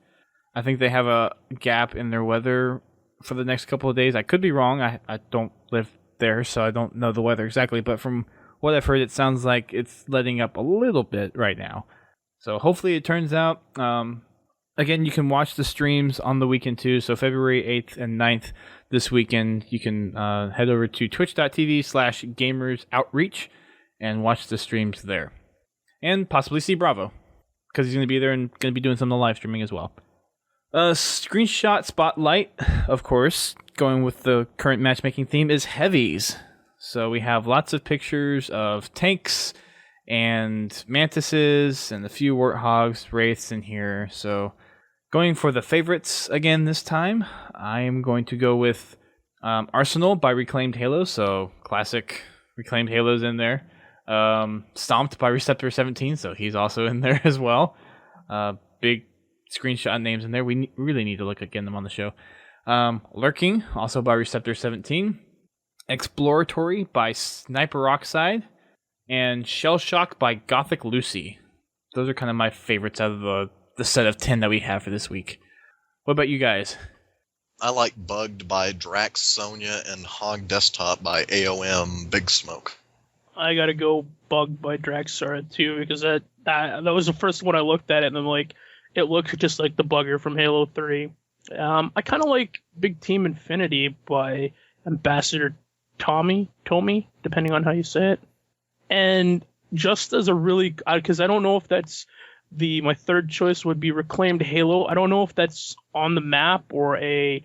I think they have a gap in their weather for the next couple of days. I could be wrong. I don't live there, so I don't know the weather exactly. But from what I've heard, it sounds like it's letting up a little bit right now. So hopefully it turns out. Again, you can watch the streams on the weekend too. So February 8th and 9th this weekend, you can head over to twitch.tv/gamersoutreach and watch the streams there. And possibly see Bravo, because he's going to be there and going to be doing some of the live streaming as well. Screenshot spotlight, of course, going with the current matchmaking theme, is heavies. So we have lots of pictures of tanks and mantises and a few warthogs, wraiths in here. So going for the favorites again this time, I am going to go with Arsenal by Reclaimed Halos. So classic Reclaimed Halos in there. Stomped by Receptor 17, so he's also in there as well. Big screenshot names in there. We really need to look at getting them on the show. Lurking, also by Receptor 17. Exploratory by Sniper Oxide. And Shell Shock by Gothic Lucy. Those are kind of my favorites out of the set of 10 that we have for this week. What about you guys? I like Bugged by Drax Sonya and Hog Desktop by AOM Big Smoke. I gotta go Bugged by Draxara too, because that was the first one I looked at it, and I'm like, it looked just like the bugger from Halo 3. I kind of like Big Team Infinity by Ambassador Tommy, depending on how you say it. And just as a really, because I don't know if that's my third choice would be Reclaimed Halo. I don't know if that's on the map or a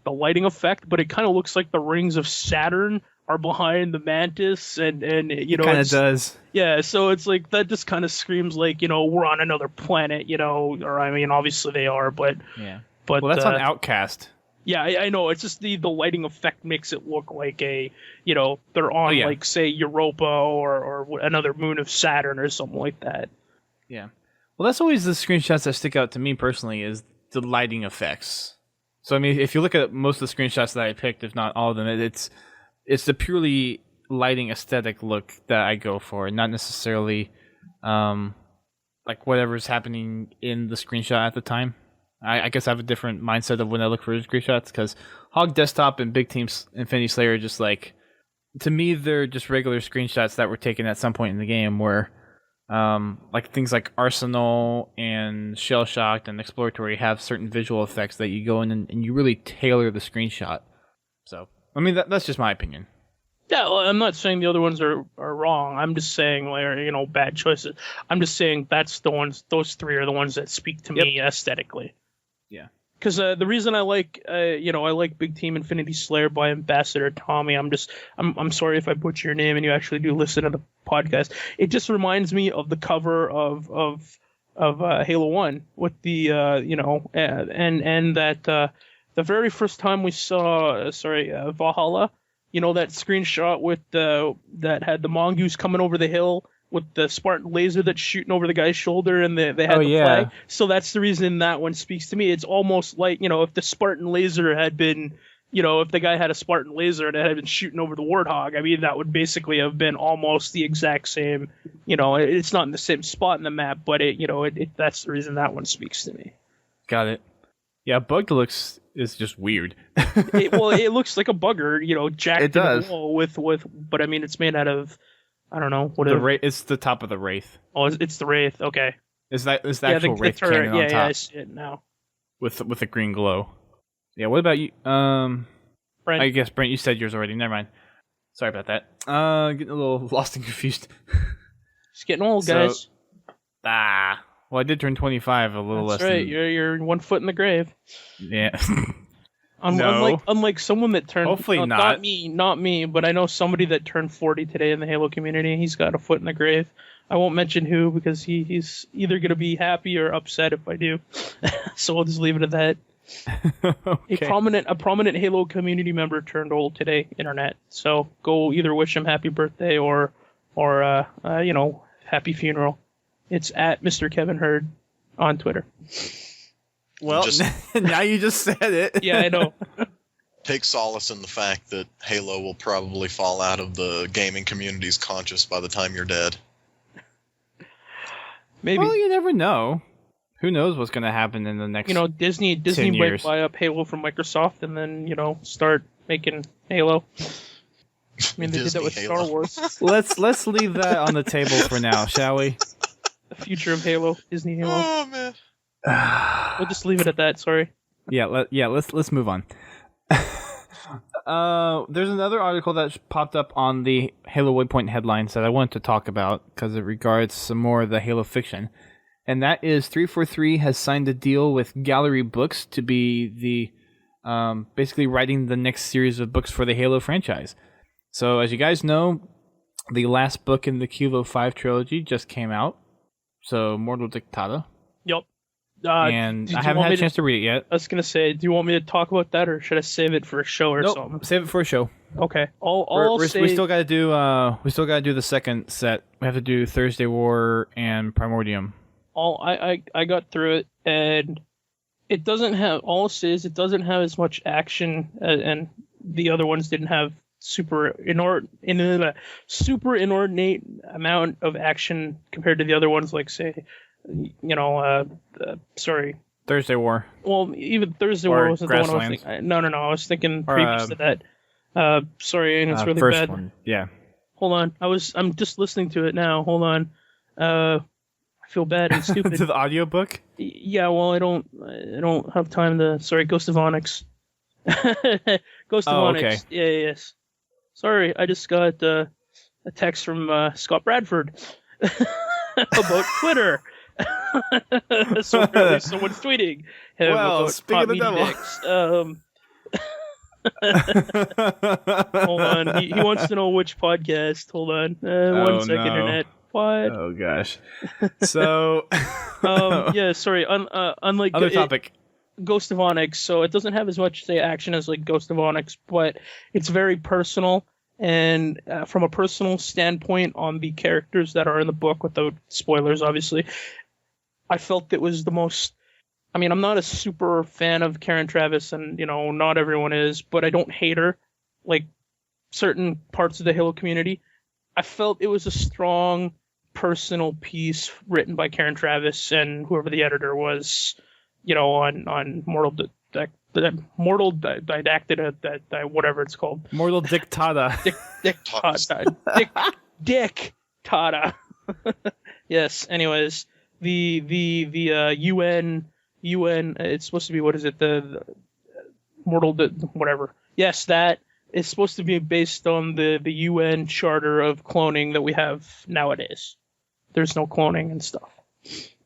lighting effect, but it kind of looks like the rings of Saturn are behind the Mantis, and you know, it kind of does. Yeah, so it's like that just kind of screams like, you know, we're on another planet, you know, or I mean, obviously they are, but yeah. But well, that's on Outcast. Yeah, I know. It's just the lighting effect makes it look like they're on like say Europa or another moon of Saturn or something like that. Yeah. Well, that's always the screenshots that stick out to me personally is the lighting effects. So I mean, if you look at most of the screenshots that I picked, if not all of them, it's the purely lighting aesthetic look that I go for, not necessarily like whatever's happening in the screenshot at the time. I guess I have a different mindset of when I look for screenshots, because Hog Desktop and Big Team Infinity Slayer are just like, to me, they're just regular screenshots that were taken at some point in the game where like things like Arsenal and Shell Shocked and Exploratory have certain visual effects that you go in and you really tailor the screenshot. So, I mean, that's just my opinion. Yeah, well, I'm not saying the other ones are wrong. I'm just saying, like, you know, bad choices. I'm just saying that's the ones, those three are the ones that speak to me aesthetically. Yeah. Because the reason I like, I like Big Team Infinity Slayer by Ambassador Tommy. I'm sorry if I butcher your name and you actually do listen to the podcast. It just reminds me of the cover of Halo 1 with the and that the very first time we saw Valhalla, you know, that screenshot with that had the mongoose coming over the hill with the Spartan laser that's shooting over the guy's shoulder, and they had the flag. So that's the reason that one speaks to me. It's almost like, you know, if the Spartan laser had been, you know, if the guy had a Spartan laser and it had been shooting over the Warthog, I mean, that would basically have been almost the exact same. You know, it's not in the same spot in the map, but that's the reason that one speaks to me. Got it. Yeah, Bugged looks is just weird. It looks like a bugger, you know, jacked in the wall with, but I mean, it's made out of, I don't know what it's the top of the Wraith. Oh, it's the Wraith. Okay. Is the actual Wraith cannon on top? Yeah, I see it now. With a green glow. Yeah. What about you? Brent. I guess Brent, you said yours already. Never mind. Sorry about that. Getting a little lost and confused. Just getting old, guys. Well, I did turn 25 a little less. That's right. Than... You're 1 foot in the grave. Yeah. Unlike someone that turned, hopefully not me, but I know somebody that turned 40 today in the Halo community. He's got a foot in the grave. I won't mention who because he's either going to be happy or upset if I do. So we'll just leave it at that. Okay. A prominent Halo community member turned old today, internet. So go either wish him happy birthday or happy funeral. It's at Mr. Kevin Hurd on Twitter. Well, now you just said it. Yeah, I know. Take solace in the fact that Halo will probably fall out of the gaming community's conscious by the time you're dead. Maybe. Well, you never know. Who knows what's going to happen in the next Disney 10 might years. buy up Halo from Microsoft and then, start making Halo. I mean, they did that with Halo. Star Wars. Let's leave that on the table for now, shall we? The future of Halo, Disney Halo. Oh, man. We'll just leave it at that, sorry. Let's move on. There's another article that popped up on the Halo Waypoint headlines that I wanted to talk about because it regards some more of the Halo fiction. And that is 343 has signed a deal with Gallery Books to be the basically writing the next series of books for the Halo franchise. So as you guys know, the last book in the Kilo 5 trilogy just came out. So Mortal Dictata. Yep. And I haven't had a chance to read it yet. I was going to say, do you want me to talk about that or should I save it for a show or something? Save it for a show. Okay. We still got to do the second set. We have to do Thursday War and Primordium. I got through it, and it doesn't have. All I'll say is it doesn't have as much action, and the other ones didn't have super inordinate amount of action compared to the other ones. Like say, Thursday War. Well, even Thursday War wasn't the one I was thinking. No. I was thinking previous to that. Sorry, and it's really first bad. One. Yeah. Hold on. I'm just listening to it now. Hold on. I feel bad and stupid. To the audiobook? Yeah, well, I don't have time to. Sorry, Ghost of Onyx. Ghost of Onyx. Okay. Yeah, yes. Sorry, I just got a text from Scott Bradford about Twitter. So apparently someone's tweeting him about speaking of the devil. Hold on, he wants to know which podcast. Hold on, 1 second, internet. What? Oh gosh. So. Yeah. Sorry. Unlike other topic. Ghost of Onyx, so it doesn't have as much say action as like Ghost of Onyx, but it's very personal. And from a personal standpoint on the characters that are in the book, without spoilers, obviously, I felt it was the most. I mean, I'm not a super fan of Karen Traviss, and not everyone is, but I don't hate her. Like certain parts of the Halo community, I felt it was a strong personal piece written by Karen Traviss and whoever the editor was, on Mortal Didactita, whatever it's called. Mortal Dictata. Dictata. Yes. Anyways, the UN. It's supposed to be, what is it? The Mortal whatever. Yes, that. It's supposed to be based on the UN charter of cloning that we have nowadays. There's no cloning and stuff.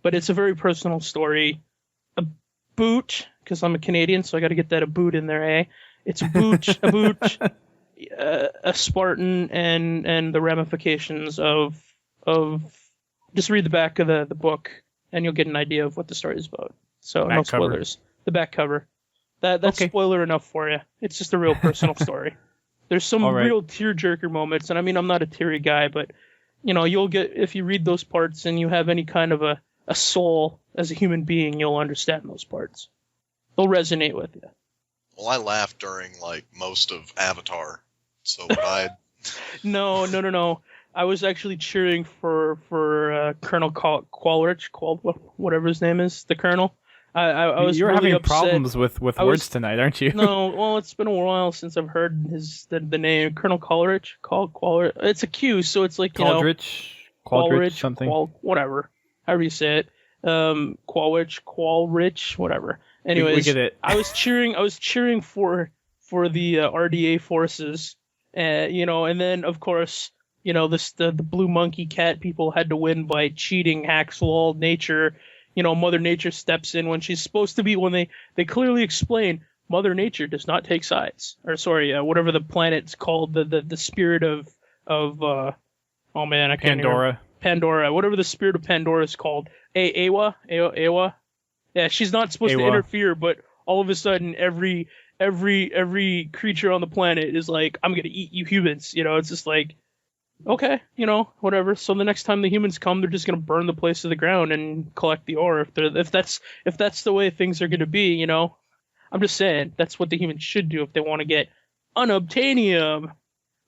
But it's a very personal story. A boot, because I'm a Canadian, so I got to get that a boot in there, eh? It's a boot, a Spartan, and the ramifications of. Just read the back of the book, and you'll get an idea of what the story is about. So no spoilers. The back cover. That's okay. Spoiler enough for you. It's just a real personal story. There's some real tearjerker moments, and I mean, I'm not a teary guy, but you'll get, if you read those parts and you have any kind of a soul as a human being, you'll understand those parts. They'll resonate with you. Well, I laughed during most of Avatar, so I. No. I was actually cheering for Colonel Qualrich, whatever his name is, the Colonel. I was You're really having upset. problems with words tonight, aren't you? No, well, it's been a while since I've heard the name Colonel Qualrich. Qualrich. It's a Q, so it's like Qualrich something. Whatever, however you say it. Qualrich, whatever. Anyways, we get it. I was cheering for the RDA forces, and then of course, the blue monkey cat people had to win by cheating, hacks, lol, nature. Mother Nature steps in when she's supposed to be, when they clearly explain Mother Nature does not take sides. Or sorry, whatever the planet's called, the spirit of oh man, I can't Pandora, whatever the spirit of Pandora is called. Awa. Yeah, she's not supposed to interfere, but all of a sudden every creature on the planet is like, I'm gonna eat you humans. It's just like, okay, whatever. So the next time the humans come, they're just gonna burn the place to the ground and collect the ore. If that's the way things are gonna be, I'm just saying that's what the humans should do if they want to get unobtainium.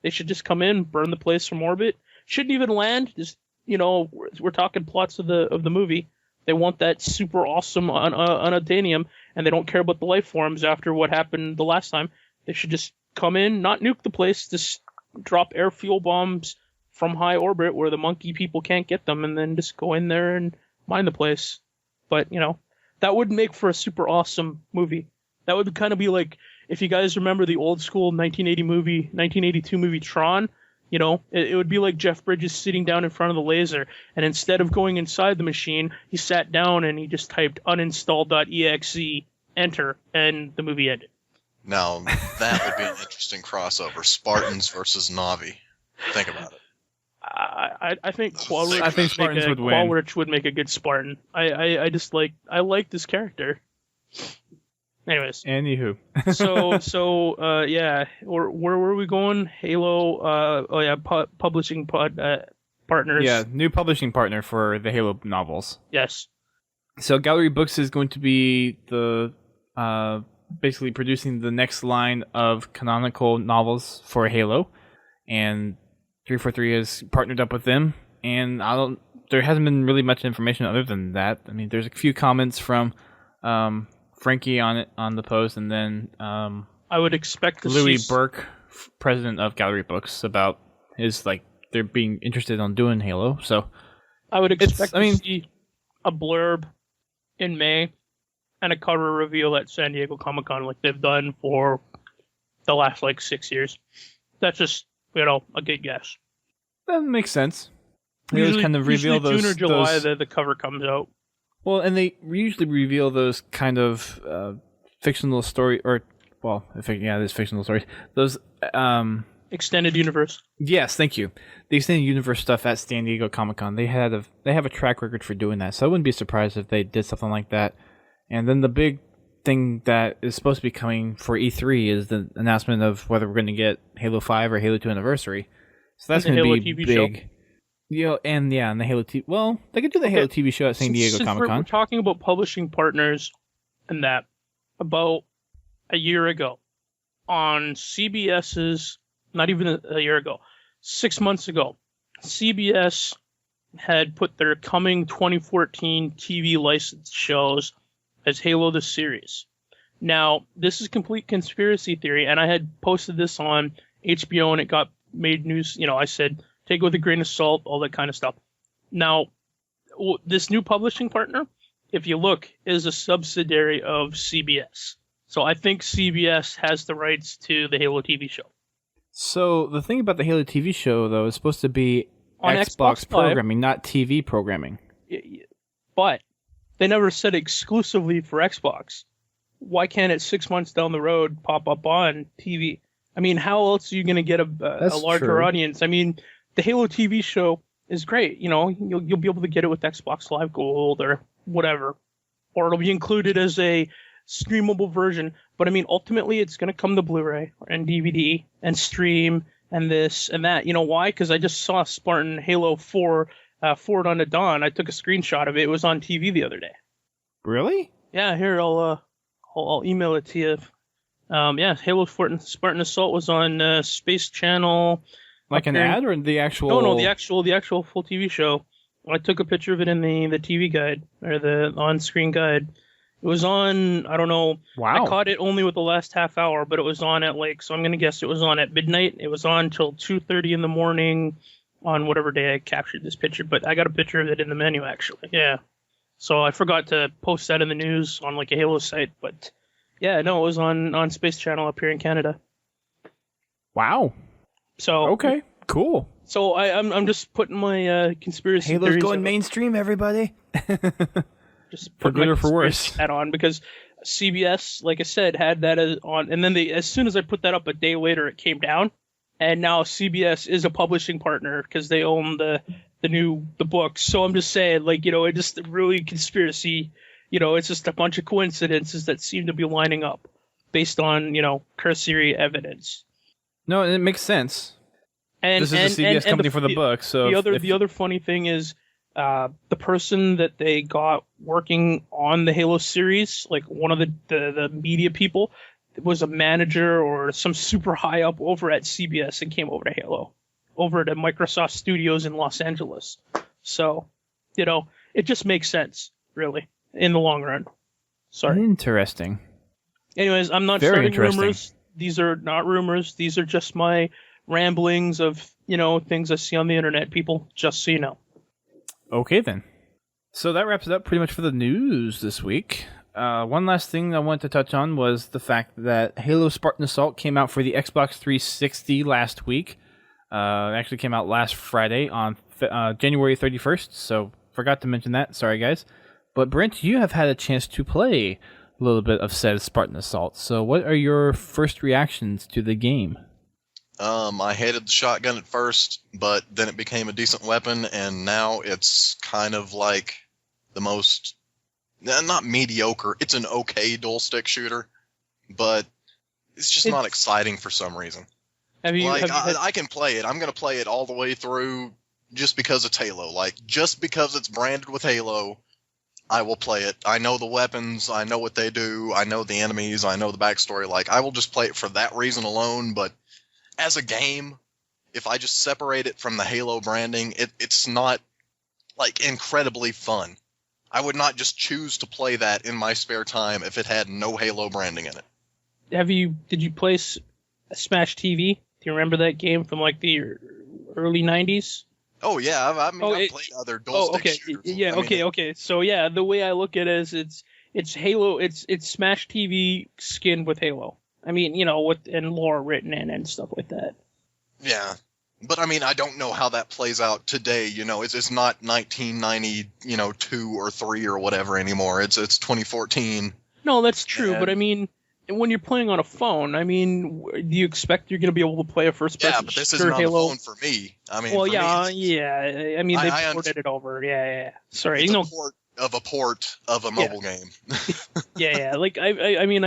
They should just come in, burn the place from orbit. Shouldn't even land. Just we're talking plots of the movie. They want that super awesome unobtainium, and they don't care about the life forms after what happened the last time. They should just come in, not nuke the place, just drop air fuel bombs from high orbit where the monkey people can't get them, and then just go in there and mine the place. But, that would make for a super awesome movie. That would kind of be like, if you guys remember the old school 1982 movie Tron, it would be like Jeff Bridges sitting down in front of the laser, and instead of going inside the machine, he sat down and he just typed uninstall.exe, enter, and the movie ended. Now, that would be an interesting crossover. Spartans versus Na'vi. Think about it. I think Spartans would win. Qualrich would make a good Spartan. I like this character. Anyways. Anywho. so yeah. Where were we going? Halo. Publishing partners. Yeah, new publishing partner for the Halo novels. Yes. So Gallery Books is going to be the basically producing the next line of canonical novels for Halo, and 343 has partnered up with them. And there hasn't been really much information other than that. I mean, there's a few comments from Frankie on the post, and then I would expect to Louis Burke, president of Gallery Books, about his they're being interested on doing Halo. So I would expect to see a blurb in May and a cover reveal at San Diego Comic-Con like they've done for the last 6 years. That's just a good guess. That makes sense. They always kind of reveal those June or July the cover comes out. Well, and they usually reveal those kind of fictional story, there's fictional stories. Those extended universe. Yes, thank you. The extended universe stuff at San Diego Comic-Con. They have a track record for doing that, so I wouldn't be surprised if they did something like that. And then the big thing that is supposed to be coming for E3 is the announcement of whether we're going to get Halo 5 or Halo 2 Anniversary. So that's going to be TV big. Show. And the Halo TV. Well, they could do the Halo TV show at San Diego Comic-Con. We're talking about publishing partners and that. About a year ago on CBS's, not even a year ago, 6 months ago, CBS had put their coming 2014 TV licensed shows as Halo the series. Now, this is complete conspiracy theory, and I had posted this on HBO and it got made news. I said, take it with a grain of salt, all that kind of stuff. Now, this new publishing partner, if you look, is a subsidiary of CBS. So I think CBS has the rights to the Halo TV show. So the thing about the Halo TV show, though, is supposed to be on Xbox programming, not TV programming. But they never said exclusively for Xbox. Why can't it 6 months down the road pop up on TV? I mean, how else are you going to get a larger audience? I mean, the Halo TV show is great. You'll be able to get it with Xbox Live Gold or whatever, or it'll be included as a streamable version. But I mean, ultimately, it's going to come to Blu-ray and DVD and stream and this and that. You know why? Because I just saw Spartan Halo 4 Forward Unto Dawn. I took a screenshot of it. It was on TV the other day. Really? Yeah. Here, I'll email it to you. Halo Spartan Assault was on Space Channel. Like an ad or the actual? No, the actual full TV show. I took a picture of it in the TV guide or the on-screen guide. It was on, I don't know. Wow. I caught it only with the last half hour, but it was on at so I'm going to guess it was on at midnight. It was on till 2:30 in the morning on whatever day I captured this picture, but I got a picture of it in the menu actually. Yeah. So I forgot to post that in the news on a Halo site, but yeah, no, it was on Space Channel up here in Canada. Wow. So okay, cool. So I'm just putting my conspiracy Halo's theories going mainstream, everybody. Just for good or for worse. Hat on because CBS, like I said, had that on, and then as soon as I put that up a day later, it came down, and now CBS is a publishing partner because they own the books. So I'm just saying, it just really conspiracy it's just a bunch of coincidences that seem to be lining up based on, cursory evidence. No, it makes sense. And this is a CBS company for the book, so the other funny thing is the person that they got working on the Halo series, like one of the media people, was a manager or some super high up over at CBS and came over to Halo, over to Microsoft Studios in Los Angeles. So, it just makes sense, really, in the long run. Sorry. Interesting. Anyways, I'm not starting rumors. These are not rumors. These are just my ramblings of, things I see on the internet, people, just so you know. Okay, then. So that wraps it up pretty much for the news this week. One last thing I wanted to touch on was the fact that Halo Spartan Assault came out for the Xbox 360 last week. It actually came out last Friday on January 31st, so forgot to mention that. Sorry, guys. But Brent, you have had a chance to play a little bit of said Spartan Assault. So what are your first reactions to the game? I hated the shotgun at first, but then it became a decent weapon, and now it's kind of like the most, not mediocre, it's an okay dual stick shooter, but it's just not exciting for some reason. I can play it. I'm going to play it all the way through just because it's Halo. Like, just because it's branded with Halo, I will play it. I know the weapons, I know what they do, I know the enemies, I know the backstory. Like, I will just play it for that reason alone, but as a game, if I just separate it from the Halo branding, it's not, like, incredibly fun. I would not just choose to play that in my spare time if it had no Halo branding in it. Did you play Smash TV? Do you remember that game from, like, the early 90s? Oh, yeah. I've played other dual-stick shooters. Yeah, okay. So, yeah, the way I look at it is it's Halo, it's Smash TV skinned with Halo. I mean, and lore written in and stuff like that. Yeah. But, I mean, I don't know how that plays out today, It's not 1992 or 3 or whatever anymore. It's 2014. No, that's true, but I mean, when you're playing on a phone, I mean, do you expect you're going to be able to play a first-person shooter? Yeah, but this isn't on the phone for me. I mean, well, yeah. I mean, they ported it over. Yeah. Sorry, it's a port of a mobile game. yeah. Like, I mean,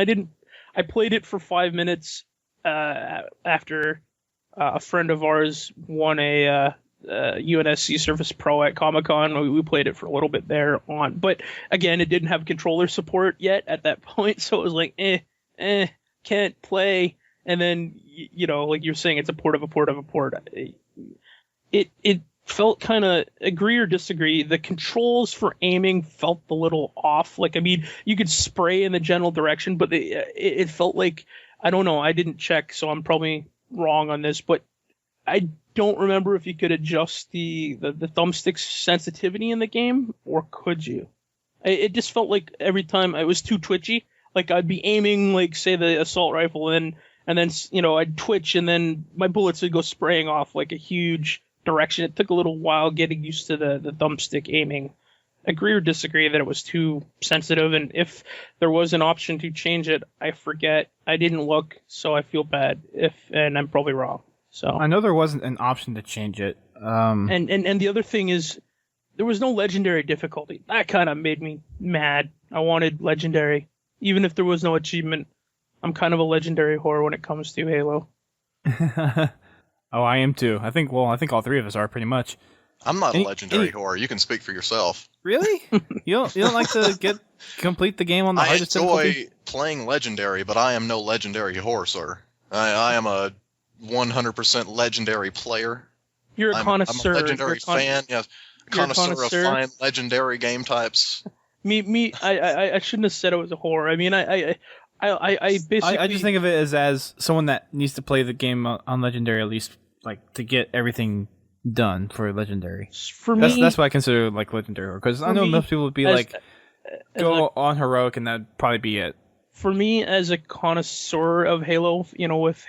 I played it for 5 minutes after a friend of ours won a UNSC Surface Pro at Comic-Con. We played it for a little bit there on. But, again, it didn't have controller support yet at that point, so it was like, can't play. And then, like you're saying, it's a port of a port of a port. It felt kind of, agree or disagree, the controls for aiming felt a little off. Like, I mean, you could spray in the general direction, but it felt like, I don't know, I didn't check, so I'm probably wrong on this, but I don't remember if you could adjust the thumbstick's sensitivity in the game, or could you? It just felt like every time it was too twitchy. Like, I'd be aiming, like, say, the assault rifle and then, I'd twitch, and then my bullets would go spraying off like a huge direction. It took a little while getting used to the thumbstick aiming. Agree or disagree that it was too sensitive, and if there was an option to change it, I forget. I didn't look, so I feel bad and I'm probably wrong. So I know there wasn't an option to change it. And the other thing is, there was no legendary difficulty. That kind of made me mad. I wanted legendary, even if there was no achievement. I'm kind of a legendary whore when it comes to Halo. Oh, I am too. I think all three of us are pretty much. I'm not a legendary whore. You can speak for yourself. Really? You don't like to complete the game on the hardest difficulty? I enjoy playing legendary, but I am no legendary whore, sir. I am a 100% legendary player. You're a connoisseur. I'm a legendary fan. Yeah, connoisseur of fine legendary game types. I shouldn't have said I was a whore. I mean, I basically. I just think of it as someone that needs to play the game on legendary at least, like, to get everything done for legendary. For me, that's what I consider like legendary, because I know most people would be go on heroic, and that'd probably be it. For me, as a connoisseur of Halo, with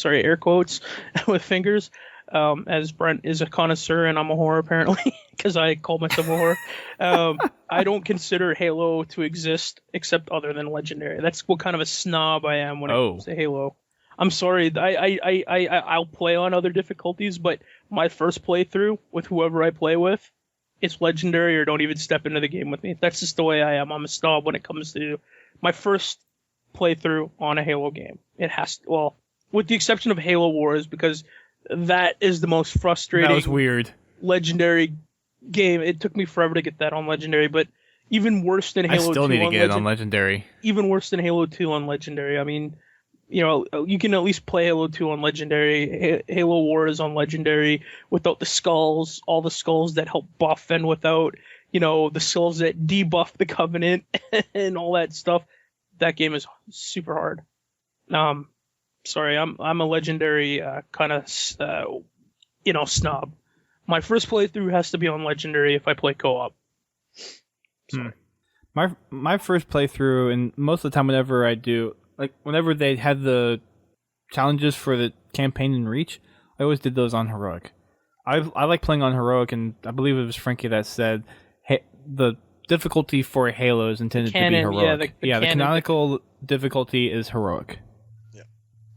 air quotes with fingers, as Brent is a connoisseur and I'm a whore apparently because I call myself a whore. I don't consider Halo to exist except other than legendary. That's what kind of a snob I am when it comes to Halo. I'm sorry, I'll play on other difficulties, but my first playthrough with whoever I play with, it's legendary or don't even step into the game with me. That's just the way I am. I'm a snob when it comes to my first playthrough on a Halo game. It has to, well, with the exception of Halo Wars, because that is the most frustrating. That was weird. Legendary game. It took me forever to get that on Legendary, but even worse than Halo 2 I still need to get it on Legendary. Even worse than Halo 2 on Legendary. I mean, you know, you can at least play Halo 2 on Legendary. Halo Wars on Legendary without the skulls, all the skulls that help buff, and without, you know, the skulls that debuff the Covenant and all that stuff. That game is super hard. Sorry, I'm a Legendary kind of snob. My first playthrough has to be on Legendary if I play co-op. My first playthrough, and most of the time whenever I do, like whenever they had the challenges for the campaign and Reach, I always did those on Heroic. I like playing on Heroic, and I believe it was Frankie that said the difficulty for Halo is intended to be Heroic. The canonical difficulty is Heroic. Yeah.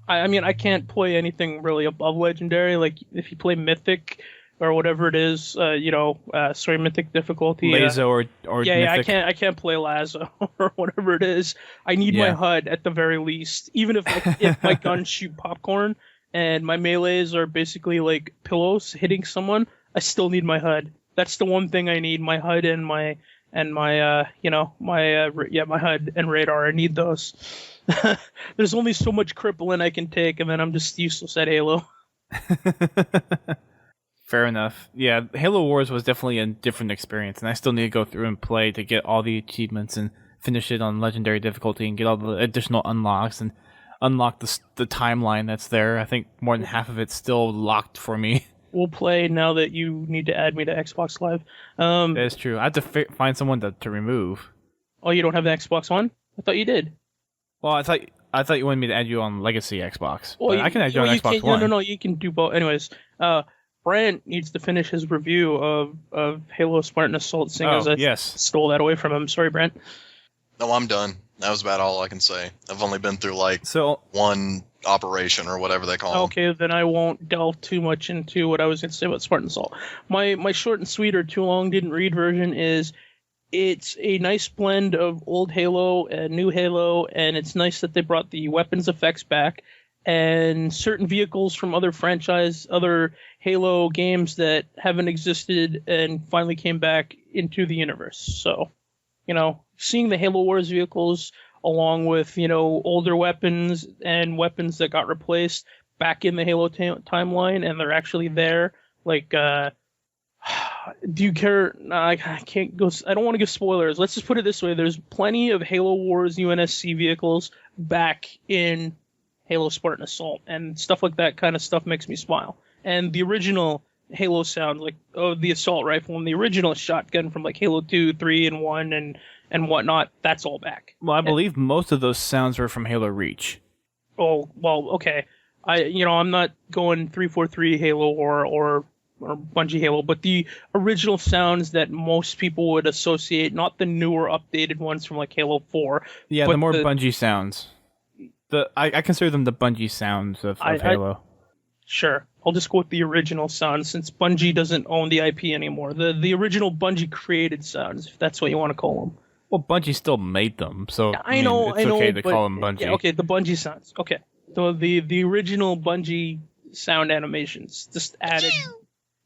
I mean, I can't play anything really above Legendary. Like, if you play Mythic or whatever it is, Mythic difficulty. Lazo or Mythic. I can't play Lazo or whatever it is. I need my HUD at the very least. Even if my guns shoot popcorn and my melees are basically like pillows hitting someone, I still need my HUD. That's the one thing I need, my HUD and my HUD and radar. I need those. There's only so much crippling I can take, and then I'm just useless at Halo. Fair enough. Yeah, Halo Wars was definitely a different experience, and I still need to go through and play to get all the achievements and finish it on Legendary difficulty and get all the additional unlocks and unlock the timeline that's there. I think more than half of it's still locked for me. We'll play now that you need to add me to Xbox Live. That is true. I have to find someone to remove. Oh, you don't have the Xbox One? I thought you did. Well, I thought you wanted me to add you on Legacy Xbox. Well, I can add you on Xbox One. No, you can do both. Anyways, Brent needs to finish his review of Halo Spartan Assault, seeing as I stole that away from him. Sorry, Brent. No, I'm done. That was about all I can say. I've only been through one operation or whatever they call them. Okay, then I won't delve too much into what I was going to say about Spartan Assault. My short and sweet or too long didn't read version is it's a nice blend of old Halo and new Halo, and it's nice that they brought the weapons effects back and certain vehicles from other Halo games that haven't existed and finally came back into the universe. So, seeing the Halo Wars vehicles along with, older weapons and weapons that got replaced back in the Halo timeline, and they're actually there. Like, do you care? I can't go. I don't want to give spoilers. Let's just put it this way. There's plenty of Halo Wars UNSC vehicles back in Halo Spartan Assault, and stuff like that kind of stuff makes me smile. And the original Halo sound, like the assault rifle and the original shotgun from like Halo 2, 3, and 1 and whatnot, that's all back. Well, I believe most of those sounds were from Halo Reach. Oh, well, okay. I'm not going 343 Halo or Bungie Halo, but the original sounds that most people would associate, not the newer updated ones from like Halo 4. Yeah, the more Bungie sounds. I consider them the Bungie sounds of Halo. Sure. I'll just go with the original sounds since Bungie doesn't own the IP anymore. The original Bungie created sounds, if that's what you want to call them. Well, Bungie still made them, so yeah, I know, it's okay to call them Bungie. Yeah, okay, the Bungie sounds. Okay. So the original Bungie sound animations just added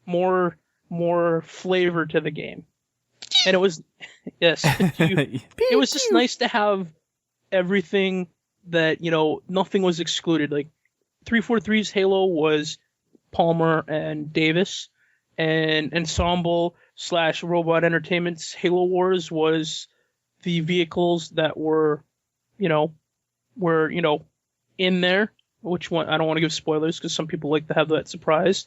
more flavor to the game. And it was it was just nice to have everything that, nothing was excluded. Like 343's Halo was Palmer and Davis, and Ensemble / Robot Entertainment's Halo Wars was the vehicles that were in there. Which one? I don't want to give spoilers because some people like to have that surprise.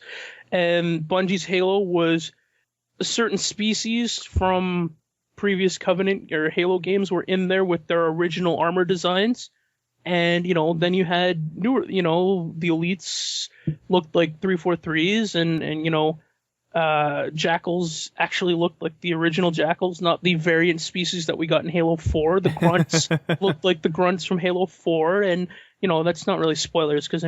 And Bungie's Halo was a certain species from previous Covenant or Halo games were in there with their original armor designs. And, then you had newer, the elites looked like 343s and Jackals actually looked like the original Jackals, not the variant species that we got in Halo 4. The Grunts looked like the Grunts from Halo 4. And, that's not really spoilers because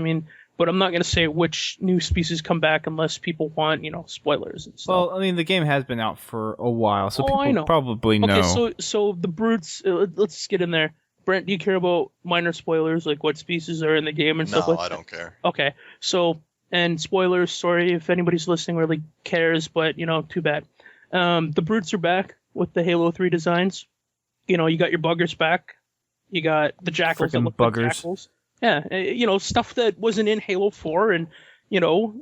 but I'm not going to say which new species come back unless people want, spoilers and stuff. Well, I mean, the game has been out for a while, so I people know. probably know. Okay, so the brutes, let's get in there. Brent, do you care about minor spoilers, like what species are in the game and stuff like that? No, I don't care. Okay, so, and spoilers, sorry if anybody's listening really cares, but, too bad. The brutes are back with the Halo 3 designs. You got your buggers back. You got the jackals that Frickin' look buggers. like jackals. Yeah, stuff that wasn't in Halo 4 and,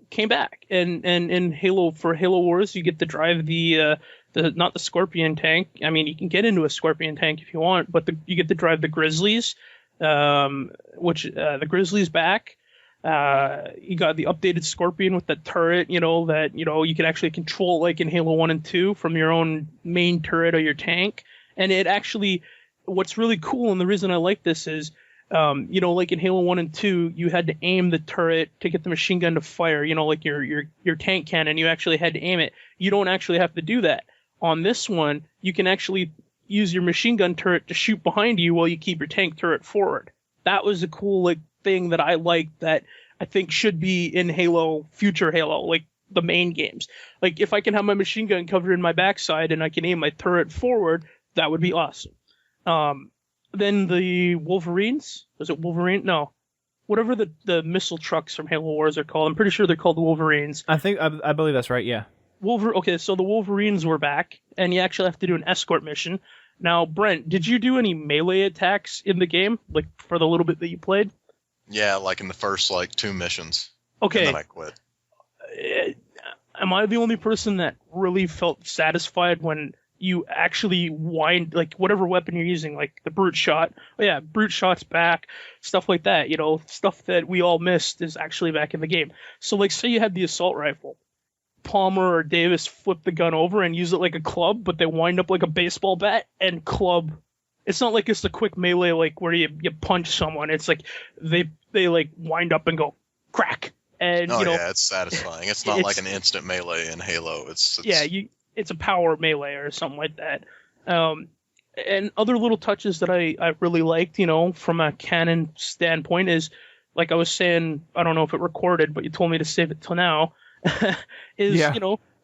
came back. And in Halo Wars, you get to drive the not the Scorpion tank. I mean, you can get into a Scorpion tank if you want, but you get to drive the Grizzlies, which the Grizzlies back. You got the updated Scorpion with the turret, that, you can actually control like in Halo 1 and 2 from your own main turret of your tank. And it actually, what's really cool, and the reason I like this is, like in Halo 1 and 2, you had to aim the turret to get the machine gun to fire, like your tank cannon, you actually had to aim it. You don't actually have to do that. On this one, you can actually use your machine gun turret to shoot behind you while you keep your tank turret forward. That was a cool thing that I liked that I think should be in future Halo, like the main games. Like if I can have my machine gun covered in my backside and I can aim my turret forward, that would be awesome. Then the Wolverines, was it Wolverine? No, whatever the missile trucks from Halo Wars are called. I'm pretty sure they're called the Wolverines. I believe that's right. Yeah. Okay, so the Wolverines were back, and you actually have to do an escort mission. Now, Brent, did you do any melee attacks in the game, like for the little bit that you played? Yeah, like in the first 2 missions. Okay. And then I quit. Am I the only person that really felt satisfied when you actually wind, like whatever weapon you're using, like the brute shot? Oh yeah, brute shot's back, stuff like that. Stuff that we all missed is actually back in the game. So like, say you had the assault rifle. Palmer or Davis flip the gun over and use it like a club, but they wind up like a baseball bat and club. It's not like it's a quick melee like where you punch someone. It's like they like wind up and go crack. And yeah, it's satisfying. It's not like an instant melee in Halo. It's a power melee or something like that. And other little touches that I really liked, from a canon standpoint is, like I was saying, I don't know if it recorded, but you told me to save it till now.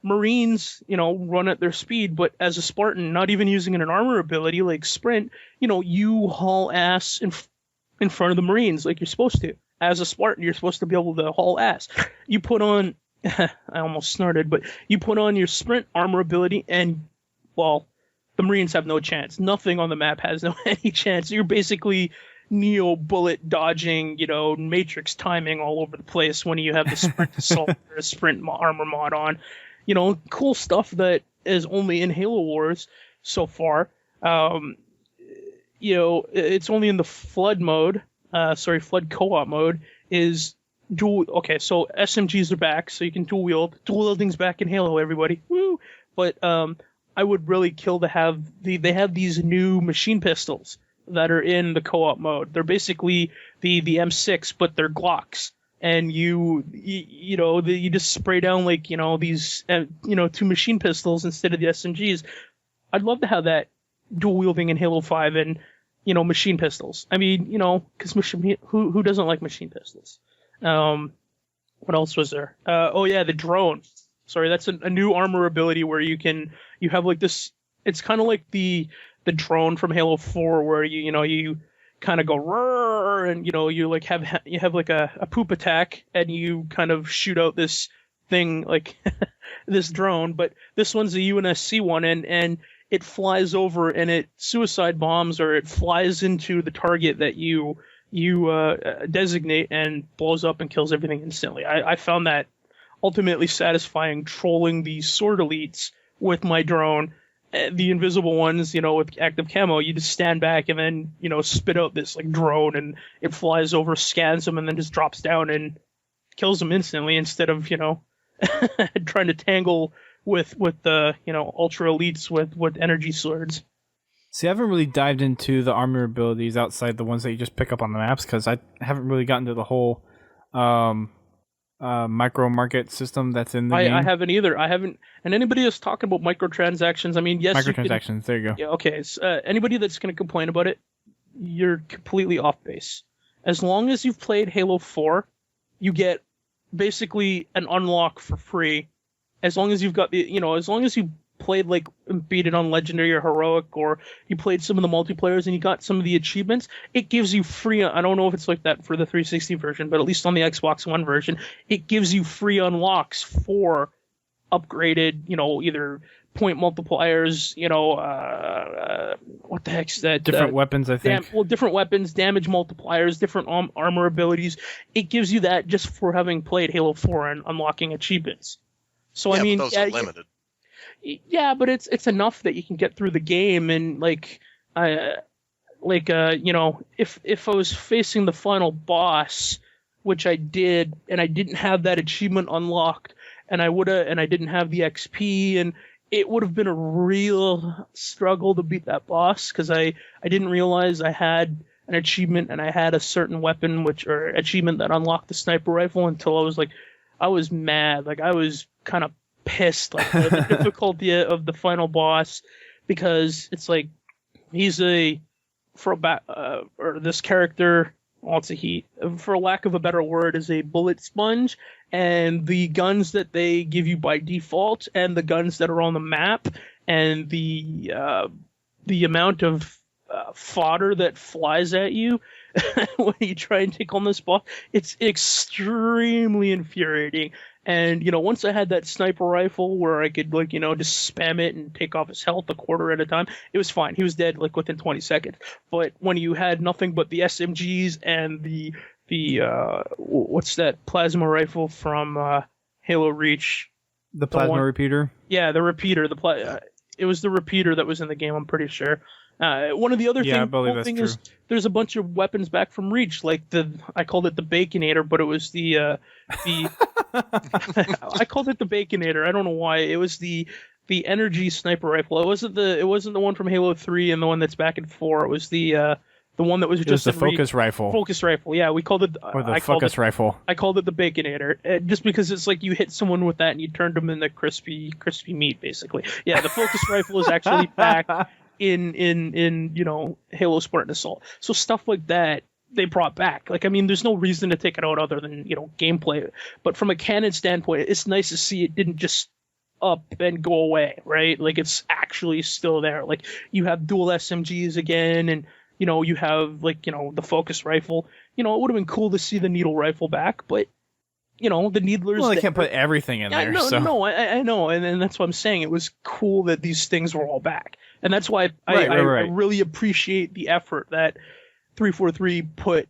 Marines, run at their speed, but as a Spartan, not even using an armor ability like sprint, you haul ass in front of the Marines like you're supposed to. As a Spartan, you're supposed to be able to haul ass. You put on, I almost snorted, but you put on your sprint armor ability and, well, the Marines have no chance. Nothing on the map has any chance. You're basically Neo bullet dodging, Matrix timing all over the place when you have the sprint assault or a sprint armor mod on. Cool stuff that is only in Halo Wars so far. It's only in the flood mode. Flood co-op mode is dual. Okay, so SMGs are back, so you can dual wield. Dual wielding's back in Halo, everybody. Woo! But I would really kill to have they have these new machine pistols that are in the co-op mode. They're basically the M6, but they're Glocks, and you just spray down these 2 machine pistols instead of the SMGs. I'd love to have that dual wielding in Halo 5 and machine pistols. I mean, because who doesn't like machine pistols? What else was there? The drone. Sorry, that's a new armor ability where you have like this. It's kind of like the drone from Halo 4 where you kind of go roar and you like have like a poop attack and you kind of shoot out this thing like this drone, but this one's a UNSC one and it flies over and it suicide bombs or it flies into the target that you designate and blows up and kills everything instantly. I found that ultimately satisfying, trolling these sword elites with my drone. The invisible ones, with active camo, you just stand back and then, spit out this like drone and it flies over, scans them, and then just drops down and kills them instantly instead of, trying to tangle with the, ultra elites with energy swords. See, I haven't really dived into the armor abilities outside the ones that you just pick up on the maps because I haven't really gotten to the whole micro market system that's in the game. I haven't either. I haven't. And anybody that's talking about microtransactions, I mean, yes, microtransactions. There you go. Yeah. Okay. So, anybody that's going to complain about it, you're completely off base. As long as you've played Halo 4, you get basically an unlock for free. As long as you've got as long as you played like beat it on Legendary or Heroic, or you played some of the multiplayers and you got some of the achievements, it gives you free. I don't know if it's like that for the 360 version, but at least on the Xbox One version, it gives you free unlocks for upgraded, either point multipliers, what the heck's that? Different weapons, I think. Different weapons, damage multipliers, different armor abilities. It gives you that just for having played Halo 4 and unlocking achievements. So yeah, I mean, but those are limited. Yeah, but it's enough that you can get through the game, and if I was facing the final boss, which I did, and I didn't have that achievement unlocked, and I didn't have the XP, and it would have been a real struggle to beat that boss, because I didn't realize I had an achievement and I had a certain weapon or achievement that unlocked the sniper rifle until I was mad. Like, I was kind of pissed, like the difficulty of the final boss, because it's like this character, for lack of a better word, is a bullet sponge, and the guns that they give you by default and the guns that are on the map and the amount of fodder that flies at you when you try and take on this boss, it's extremely infuriating. And once I had that sniper rifle where I could just spam it and take off his health a quarter at a time, it was fine. He was dead within 20 seconds. But when you had nothing but the SMGs and the what's that plasma rifle from Halo Reach? The plasma repeater? Yeah, the repeater. It was the repeater that was in the game, I'm pretty sure. One of the other things is there's a bunch of weapons back from Reach, like I called it the Baconator, but it was the I called it the Baconator. I don't know why. It was the energy sniper rifle. It wasn't the one from Halo 3 and the one that's back in 4. It was the one that was just the focus rifle. Focus rifle, yeah. We called it focus rifle. I called it the Baconator, just because it's like you hit someone with that and you turned them into crispy meat, basically. Yeah, the focus rifle is actually back in Halo Spartan Assault. So stuff like that they brought back. Like, I mean, there's no reason to take it out other than gameplay. But from a canon standpoint, it's nice to see it didn't just up and go away, right? Like, it's actually still there. Like, you have dual SMGs again, and you have the focus rifle. It would have been cool to see the needle rifle back, but the needlers. Well, they can't put everything in there. No, I know, and that's what I'm saying. It was cool that these things were all back, and that's why I really appreciate the effort that 343 put,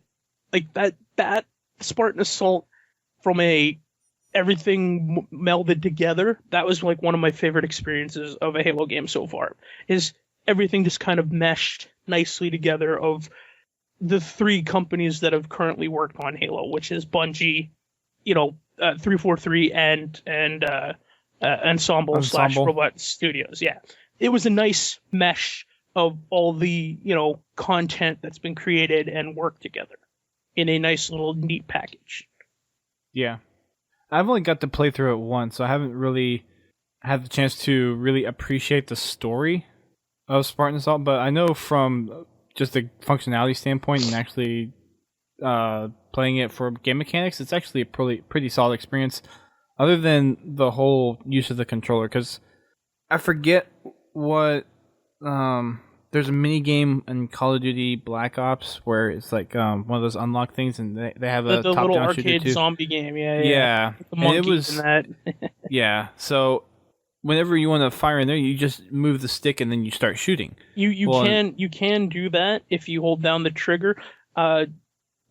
like that Spartan Assault, from everything melded together. That was like one of my favorite experiences of a Halo game so far. Is everything just kind of meshed nicely together of the three companies that have currently worked on Halo, which is Bungie, 343 and Ensemble / Robot Studios. Yeah, it was a nice mesh of all the content that's been created and worked together in a nice little neat package. Yeah, I've only got to play through it once, so I haven't really had the chance to really appreciate the story of Spartan Assault, but I know from just a functionality standpoint and actually playing it for game mechanics, it's actually a pretty solid experience, other than the whole use of the controller, because I forget what there's a mini game in Call of Duty Black Ops where it's like one of those unlock things, and they have a the top little down arcade shooter zombie game. Yeah. The and it was in that. yeah, so whenever you want to fire in there, you just move the stick and then you start shooting. You can do that if you hold down the trigger.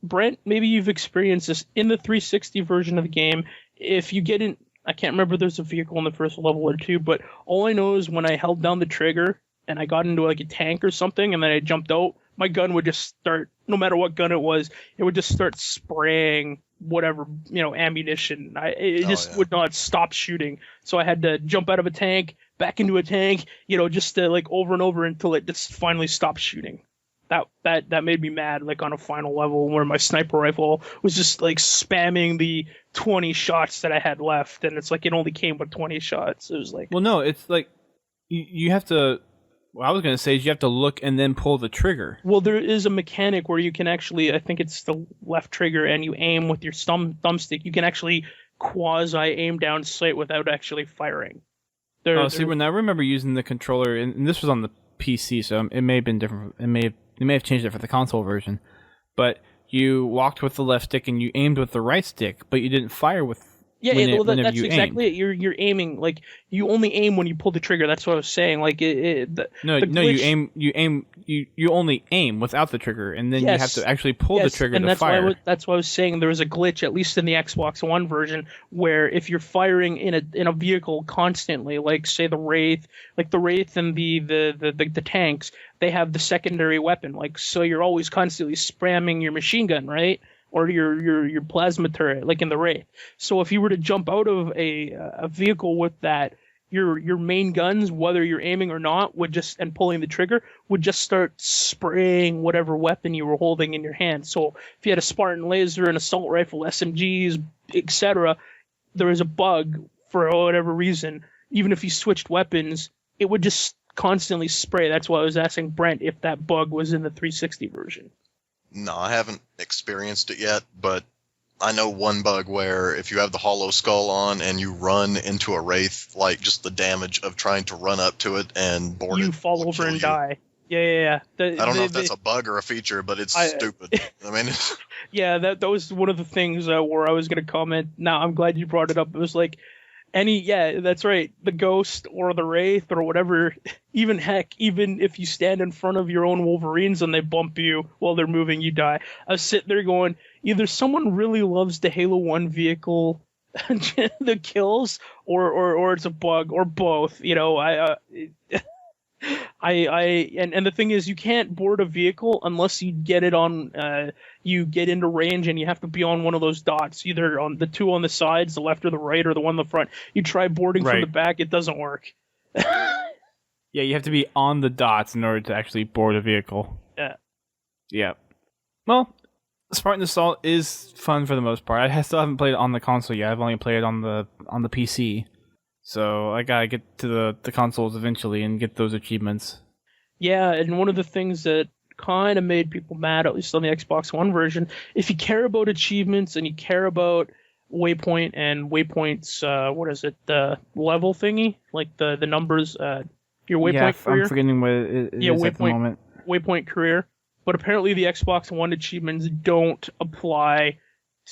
Brent, maybe you've experienced this in the 360 version of the game. If you get in, I can't remember if there's a vehicle in the first level or two, but all I know is when I held down the trigger and I got into like a tank or something and then I jumped out, my gun would just start, no matter what gun it was, it would just start spraying whatever, ammunition. It would not stop shooting. So I had to jump out of a tank, back into a tank, just to, like, over and over until it just finally stopped shooting. That made me mad, like, on a final level where my sniper rifle was just, like, spamming the 20 shots that I had left, and it's like it only came with 20 shots. It was like... Well, no, it's like you have to What I was going to say is you have to look and then pull the trigger. Well, there is a mechanic where you can actually, I think it's the left trigger, and you aim with your thumbstick. You can actually quasi-aim down sight without actually firing. When I remember using the controller, and this was on the PC, so it may have been different. They may have changed it for the console version. But you walked with the left stick and you aimed with the right stick, but you didn't fire with. That's exactly it. You're aiming, like, you only aim when you pull the trigger. That's what I was saying. Like you only aim without the trigger, and then you have to actually pull the trigger to fire. That's why I was saying there was a glitch, at least in the Xbox One version, where if you're firing in a vehicle constantly, like say the Wraith and the tanks, they have the secondary weapon, like, so you're always constantly spamming your machine gun, right? Or your plasma turret, like in the Wraith. So if you were to jump out of a vehicle with that, your main guns, whether you're aiming or not, and pulling the trigger, would just start spraying whatever weapon you were holding in your hand. So if you had a Spartan laser, an assault rifle, SMGs, etc., there was a bug for whatever reason. Even if you switched weapons, it would just constantly spray. That's why I was asking Brent if that bug was in the 360 version. No, I haven't experienced it yet, but I know one bug where if you have the hollow skull on and you run into a Wraith, like, just the damage of trying to run up to it and board it. You fall over and die. Yeah. I don't know if that's a bug or a feature, but it's stupid. I mean, yeah, that was one of the things where I was going to comment. Now, I'm glad you brought it up. It was like, that's right. The Ghost or the Wraith or whatever, even if you stand in front of your own Wolverines and they bump you while they're moving, you die. I was sitting there going, either someone really loves the Halo 1 vehicle the kills, or it's a bug, or both. You know, and the thing is, you can't board a vehicle unless you get it on, you get into range, and you have to be on one of those dots, either on the two on the sides, the left or the right, or the one in the front. You try boarding from the back, it doesn't work. Yeah, you have to be on the dots in order to actually board a vehicle. Yeah. Well, Spartan Assault is fun for the most part. I still haven't played it on the console yet. I've only played it on the PC. So I gotta get to the consoles eventually and get those achievements. Yeah, and one of the things that kind of made people mad, at least on the Xbox One version, if you care about achievements and you care about Waypoint and Waypoint's, the level thingy, like the numbers, your Waypoint career. I'm forgetting what it is at the moment. Waypoint career. But apparently the Xbox One achievements don't apply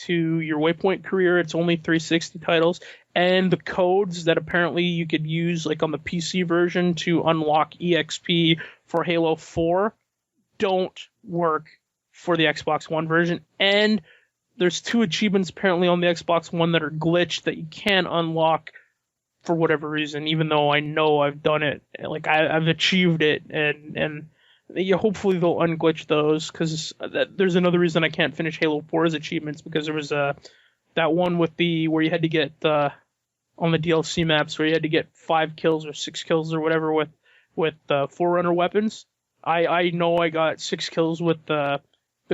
to your Waypoint career. It's only 360 titles. And the codes that apparently you could use, like on the PC version, to unlock EXP for Halo 4 don't work for the Xbox One version. And there's 2 achievements apparently on the Xbox One that are glitched that you can't unlock for whatever reason, even though I know I've done it. Like, I've achieved it, and hopefully they'll unglitch those, because there's another reason I can't finish Halo 4's achievements, because there was that one with where you had to get on the DLC maps where you had to get 5 kills or 6 kills or whatever with Forerunner weapons. I know I got 6 kills with the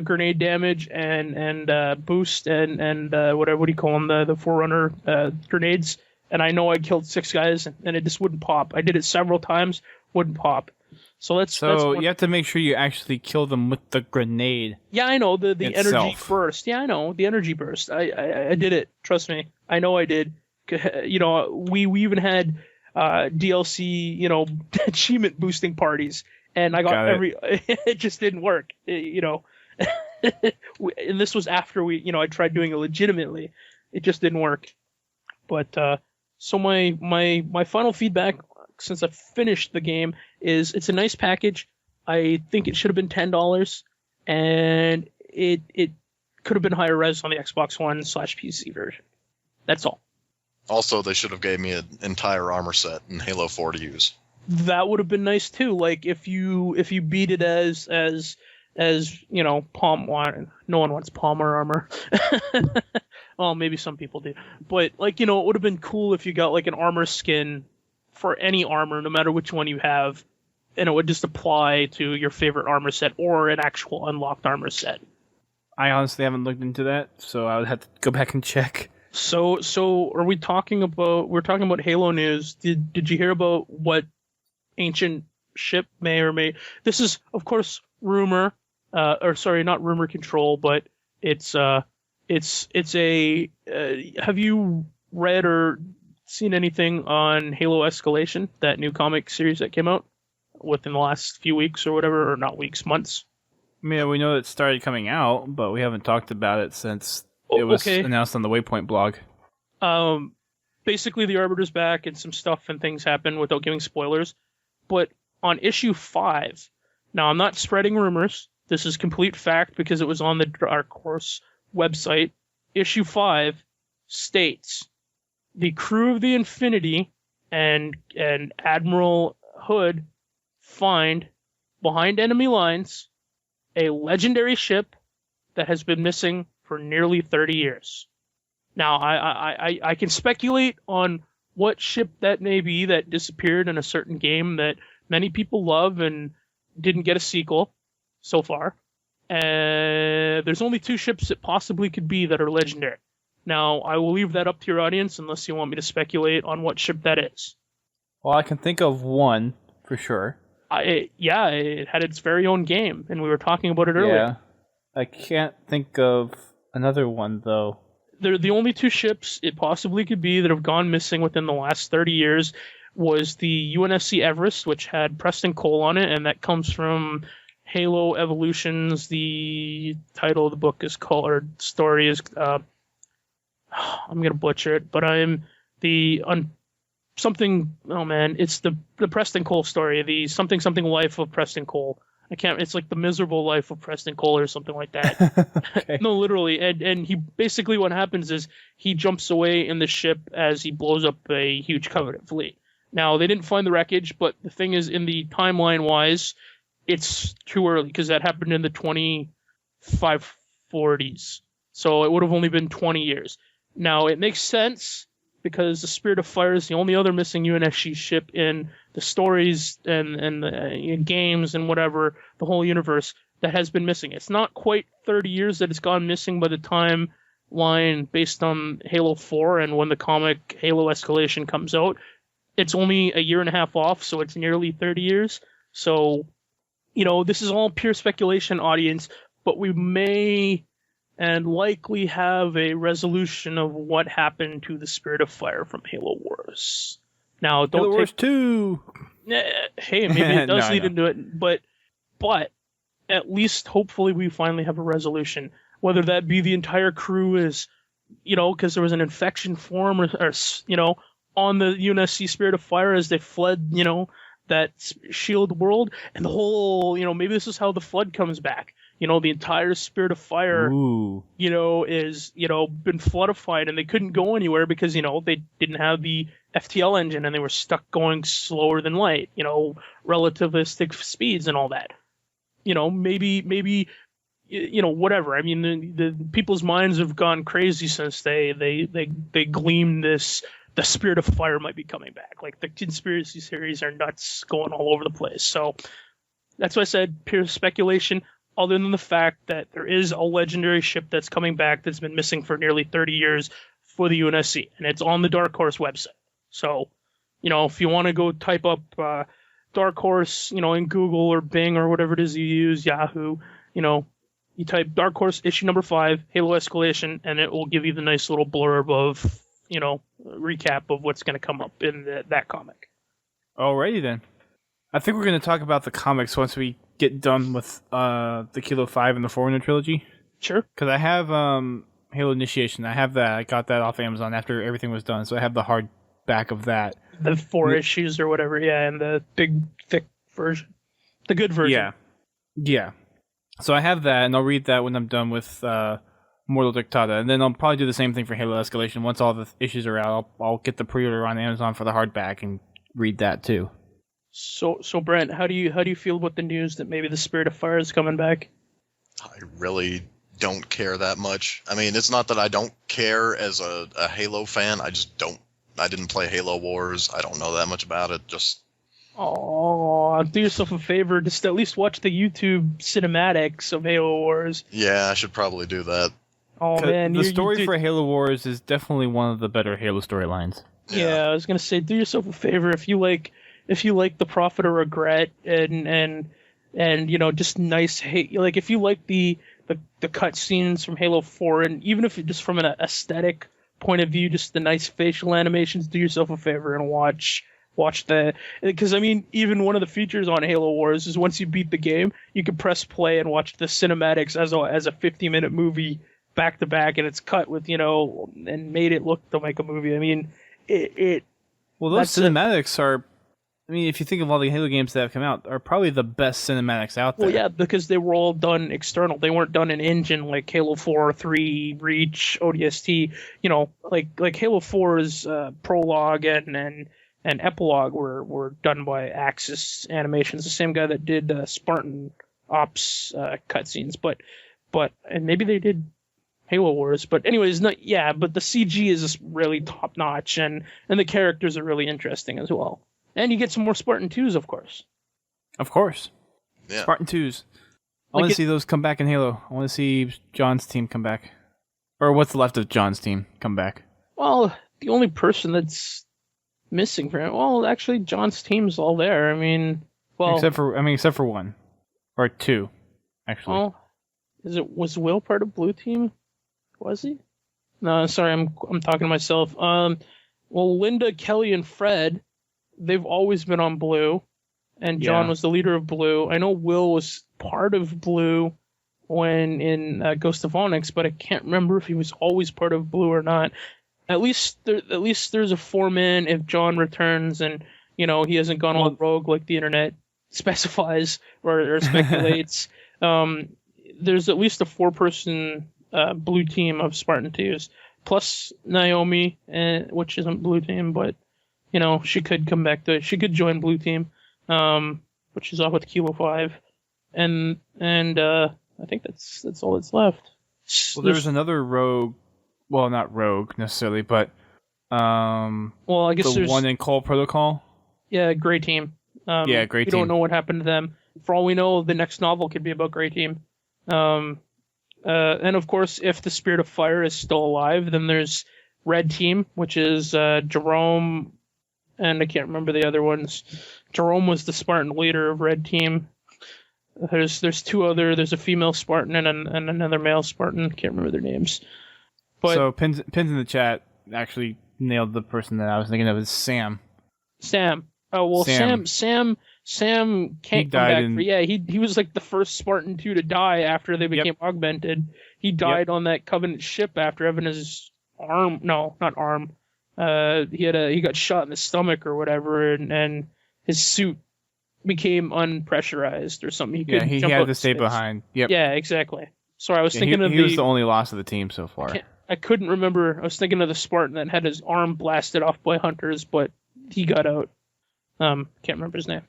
grenade damage and boost and what do you call them, the Forerunner grenades, and I know I killed 6 guys and it just wouldn't pop. I did it several times, wouldn't pop. So you have to make sure you actually kill them with the grenade. Yeah, I know, the energy burst. Yeah, I know, the energy burst. I did it. Trust me, I know I did. You know, we even had DLC, achievement boosting parties, and I got it just didn't work. And this was after I tried doing it legitimately. It just didn't work. But so my final feedback, since I finished the game, is it's a nice package. I think it should have been $10, and it could have been higher res on the Xbox One / PC version. That's all. Also, they should have gave me an entire armor set in Halo 4 to use. That would have been nice too. Like, if you beat it as palm. No one wants palmer armor. Well, maybe some people do. But it would have been cool if you got like an armor skin for any armor, no matter which one you have, and it would just apply to your favorite armor set or an actual unlocked armor set. I honestly haven't looked into that, so I would have to go back and check. So are we talking about? We're talking about Halo news. Did you hear about what Ancient ship may or may. This is, of course, rumor, or sorry, not rumor control, but it's a. Have you read or seen anything on Halo Escalation, that new comic series that came out within the last few weeks or whatever, or not weeks, months? I mean, we know it started coming out, but we haven't talked about it since it was announced on the Waypoint blog. Basically, the Arbiter's back and some stuff and things happen without giving spoilers. But on issue 5, now I'm not spreading rumors. This is complete fact because it was on the Dark Horse website. Issue 5 states the crew of the Infinity and Admiral Hood find behind enemy lines a legendary ship that has been missing for nearly 30 years. Now, I can speculate on what ship that may be that disappeared in a certain game that many people love and didn't get a sequel so far. There's only 2 ships it possibly could be that are legendary. Now, I will leave that up to your audience unless you want me to speculate on what ship that is. Well, I can think of one for sure. It had its very own game, and we were talking about it earlier. Yeah, I can't think of another one, though. They're the only 2 ships it possibly could be that have gone missing within the last 30 years was the UNSC Everest, which had Preston Cole on it, and that comes from Halo Evolutions. The title of the book is called, or story is, I'm going to butcher it, but it's the Preston Cole story, the something life of Preston Cole. It's like the miserable life of Preston Cole or something like that. Okay. No, literally. And he basically, what happens is he jumps away in the ship as he blows up a huge Covenant fleet. Now, they didn't find the wreckage, but the thing is, in the timeline-wise, it's too early because that happened in the 2540s. So it would have only been 20 years. Now, it makes sense because the Spirit of Fire is the only other missing UNSC ship in the stories and in games and whatever, the whole universe, that has been missing. It's not quite 30 years that it's gone missing by the timeline based on Halo 4 and when the comic Halo Escalation comes out. It's only a year and a half off, so it's nearly 30 years. So, this is all pure speculation, audience, but we may and likely have a resolution of what happened to the Spirit of Fire from Halo Wars. Now, don't Halo Wars 2! Hey, maybe it does lead into it, but at least hopefully we finally have a resolution. Whether that be the entire crew is, because there was an infection form or on the UNSC Spirit of Fire as they fled, that shield world, and the whole, maybe this is how the Flood comes back. The entire Spirit of Fire, is, been floodified, and they couldn't go anywhere because, they didn't have the FTL engine, and they were stuck going slower than light, relativistic speeds and all that. Maybe, whatever. I mean, the people's minds have gone crazy since they gleamed this. The Spirit of Fire might be coming back. Like, the conspiracy theories are nuts, going all over the place. So that's why I said pure speculation, other than the fact that there is a legendary ship that's coming back that's been missing for nearly 30 years for the UNSC, and it's on the Dark Horse website. So, if you want to go type up Dark Horse, in Google or Bing or whatever it is you use, Yahoo, you type Dark Horse issue number 5, Halo Escalation, and it will give you the nice little blurb of, recap of what's going to come up in that comic. Alrighty then. I think we're going to talk about the comics once we get done with the Kilo 5 and the Forerunner trilogy. Sure. Because I have Halo Initiation. I have that. I got that off Amazon after everything was done, so I have the hardback of that. The 4 issues or whatever, yeah, and the big, thick version. The good version. Yeah. So I have that, and I'll read that when I'm done with Mortal Dictata, and then I'll probably do the same thing for Halo Escalation. Once all the issues are out, I'll get the pre-order on Amazon for the hardback and read that too. So Brent, how do you feel about the news that maybe the Spirit of Fire is coming back? I really don't care that much. I mean, it's not that I don't care as a Halo fan. I just don't. I didn't play Halo Wars. I don't know that much about it. Just. Oh, do yourself a favor. Just at least watch the YouTube cinematics of Halo Wars. Yeah, I should probably do that. Oh man, the story for Halo Wars is definitely one of the better Halo storylines. Yeah, I was gonna say, do yourself a favor if you like if you like the Prophet of Regret and just nice like if you like the cutscenes from Halo 4, and even if just from an aesthetic point of view, just the nice facial animations, do yourself a favor and watch because I mean, even one of the features on Halo Wars is once you beat the game, you can press play and watch the cinematics as a 50-minute movie back to back, and it's cut with and made it look to make a movie. I mean, well, those cinematics are. I mean, if you think of all the Halo games that have come out, are probably the best cinematics out there. Well, yeah, because they were all done external. They weren't done in engine like Halo 4, 3, Reach, ODST. Like Halo 4's prologue and epilogue were done by Axis Animations, the same guy that did Spartan Ops cutscenes. But and maybe they did Halo Wars. But anyways, but the CG is just really top notch, and the characters are really interesting as well. And you get some more Spartan 2s, of course. Of course. Yeah. Spartan 2s. I want to see those come back in Halo. I want to see John's team come back. Or what's left of John's team come back. Well, the only person that's missing from it, well, actually, John's team's all there. I mean, well... Except for one. Or two, actually. Well, was Will part of Blue Team? Was he? No, sorry, I'm talking to myself. Well, Linda, Kelly, and Fred... They've always been on Blue, and John was the leader of Blue. I know Will was part of Blue when in Ghost of Onyx, but I can't remember if he was always part of Blue or not. At least there's a 4-man if John returns and he hasn't gone all rogue like the internet specifies or speculates. There's at least a 4-person Blue team of Spartan 2s, plus Naomi, which isn't Blue Team, but. She could come back to it. She could join Blue Team, but she's off with Kilo 5, and I think that's all that's left. Well, there's another rogue. Well, not rogue necessarily, but well, I guess there's one in Call Protocol. Yeah, Grey Team. Gray Team. We don't know what happened to them. For all we know, the next novel could be about Grey Team. And of course, if the Spirit of Fire is still alive, then there's Red Team, which is Jerome. And I can't remember the other ones. Jerome was the Spartan leader of Red Team. There's there's a female Spartan and another male Spartan. Can't remember their names. But so pins in the chat actually nailed the person that I was thinking of is Sam. Sam. Oh well, Sam can't come back. He was like the first Spartan 2 to die after they became augmented. He died on that Covenant ship after having his arm. No, not arm. He got shot in the stomach or whatever, and his suit became unpressurized or something. He had to stay behind. Yep. Yeah, exactly. Sorry, I was thinking he was the only loss of the team so far. I couldn't remember. I was thinking of the Spartan that had his arm blasted off by hunters, but he got out. Can't remember his name.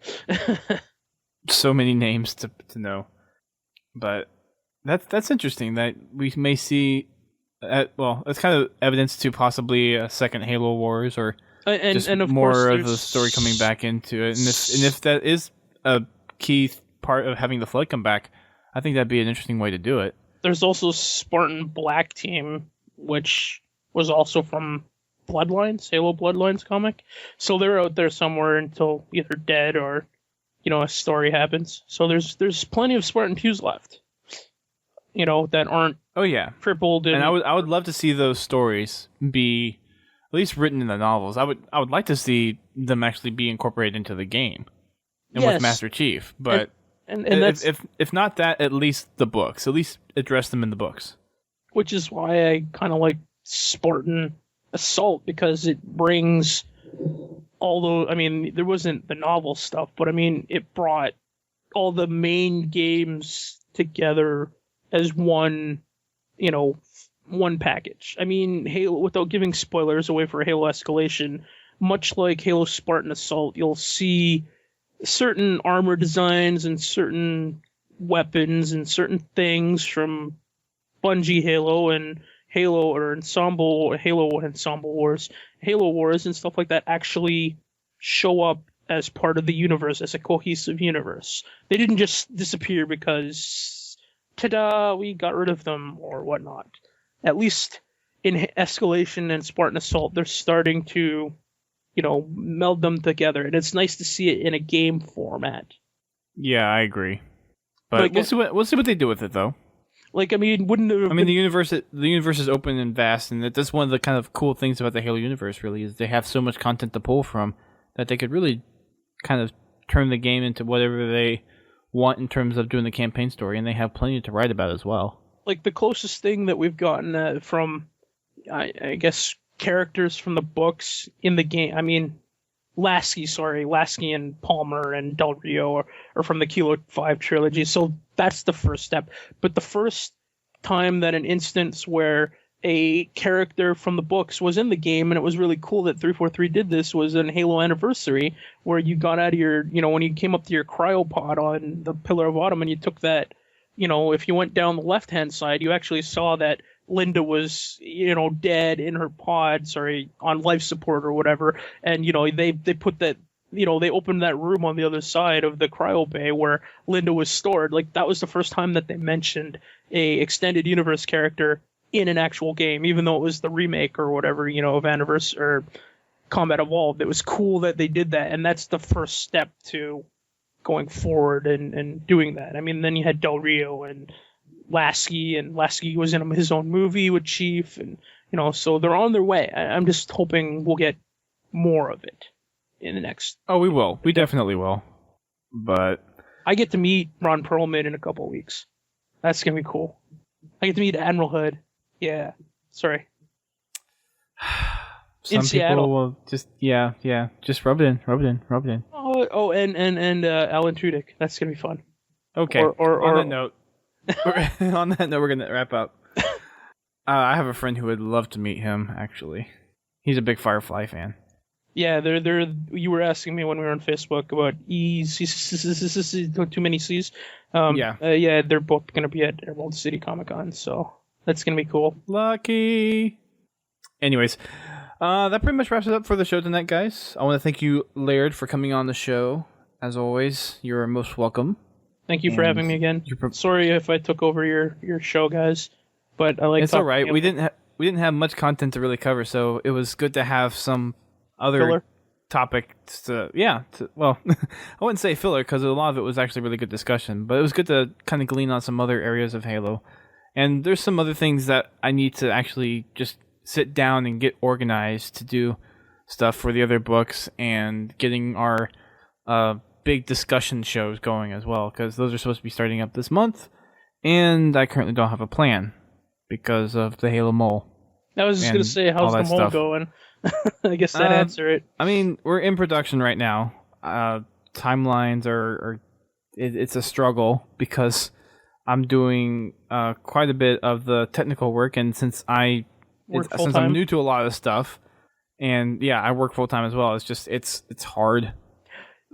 So many names to know, but that's interesting that we may see. It's kind of evidence to possibly a second Halo Wars or and of more of the story coming back into it. And if that is a key part of having the Flood come back, I think that'd be an interesting way to do it. There's also Spartan Black Team, which was also from Bloodlines, Halo Bloodlines comic. So they're out there somewhere until either dead or, a story happens. So there's plenty of Spartan 2s left. That aren't crippled. And I would love to see those stories be at least written in the novels. I would like to see them actually be incorporated into the game and with Master Chief. But and that's, if not that, at least the books. At least address them in the books. Which is why I kind of like Spartan Assault, because it brings, although, there wasn't the novel stuff, but it brought all the main games together as one package. Halo, without giving spoilers away for Halo Escalation, much like Halo Spartan Assault, you'll see certain armor designs and certain weapons and certain things from Bungie Halo and Halo Ensemble Wars, Halo Wars and stuff like that actually show up as part of the universe, as a cohesive universe. They didn't just disappear because, ta-da, we got rid of them or whatnot. At least in Escalation and Spartan Assault, they're starting to meld them together, and it's nice to see it in a game format. Yeah, I agree. But we'll see what they do with it, though. Like, I mean, wouldn't it have been... the universe is open and vast, and that's one of the kind of cool things about the Halo universe. Really, is they have so much content to pull from that they could really kind of turn the game into whatever they want in terms of doing the campaign story, and they have plenty to write about as well. Like the closest thing that we've gotten from, I guess, characters from the books in the game. I mean, Lasky and Palmer and Del Rio are from the Kilo 5 trilogy, so that's the first step. But the first time that an instance where a character from the books was in the game, and it was really cool that 343 did this, was in Halo Anniversary, where you got out of your, when you came up to your cryopod on the Pillar of Autumn, and you took that, if you went down the left-hand side, you actually saw that Linda was, dead in her pod, on life support or whatever, and, they put that, they opened that room on the other side of the cryo bay where Linda was stored. Like, that was the first time that they mentioned a extended universe character in an actual game, even though it was the remake or whatever, of Anniversary or Combat Evolved. It was cool that they did that, and that's the first step to going forward and doing that. I mean, then you had Del Rio and Lasky was in his own movie with Chief, and so they're on their way. I'm just hoping we'll get more of it in the next. Oh, we will. We definitely will. But I get to meet Ron Perlman in a couple of weeks. That's gonna be cool. I get to meet Admiral Hood. Yeah. Sorry. Some in Seattle. People will just just rub it in. Oh, and Alan Tudyk. That's gonna be fun. Okay. On that note, we're gonna wrap up. I have a friend who would love to meet him. Actually, he's a big Firefly fan. Yeah, they're. You were asking me when we were on Facebook about too many C's. They're both gonna be at Emerald City Comic Con, so that's gonna be cool. Lucky. Anyways, that pretty much wraps it up for the show tonight, guys. I want to thank you, Laird, for coming on the show. As always, you're most welcome. Thank you for having me again. Sorry if I took over your show, guys, but I like. It's all right. We didn't have much content to really cover, so it was good to have some other filler topics to. Well, I wouldn't say filler because a lot of it was actually really good discussion, but it was good to kind of glean on some other areas of Halo, and there's some other things that I need to actually just sit down and get organized to do stuff for the other books and getting our big discussion shows going as well, because those are supposed to be starting up this month, and I currently don't have a plan because of the Halo Mole. I was just going to say, how's the mole going? I guess that answer it. I mean, we're in production right now. Timelines are it's a struggle because I'm doing quite a bit of the technical work, and since I'm new to a lot of stuff, and I work full time as well. It's just it's hard.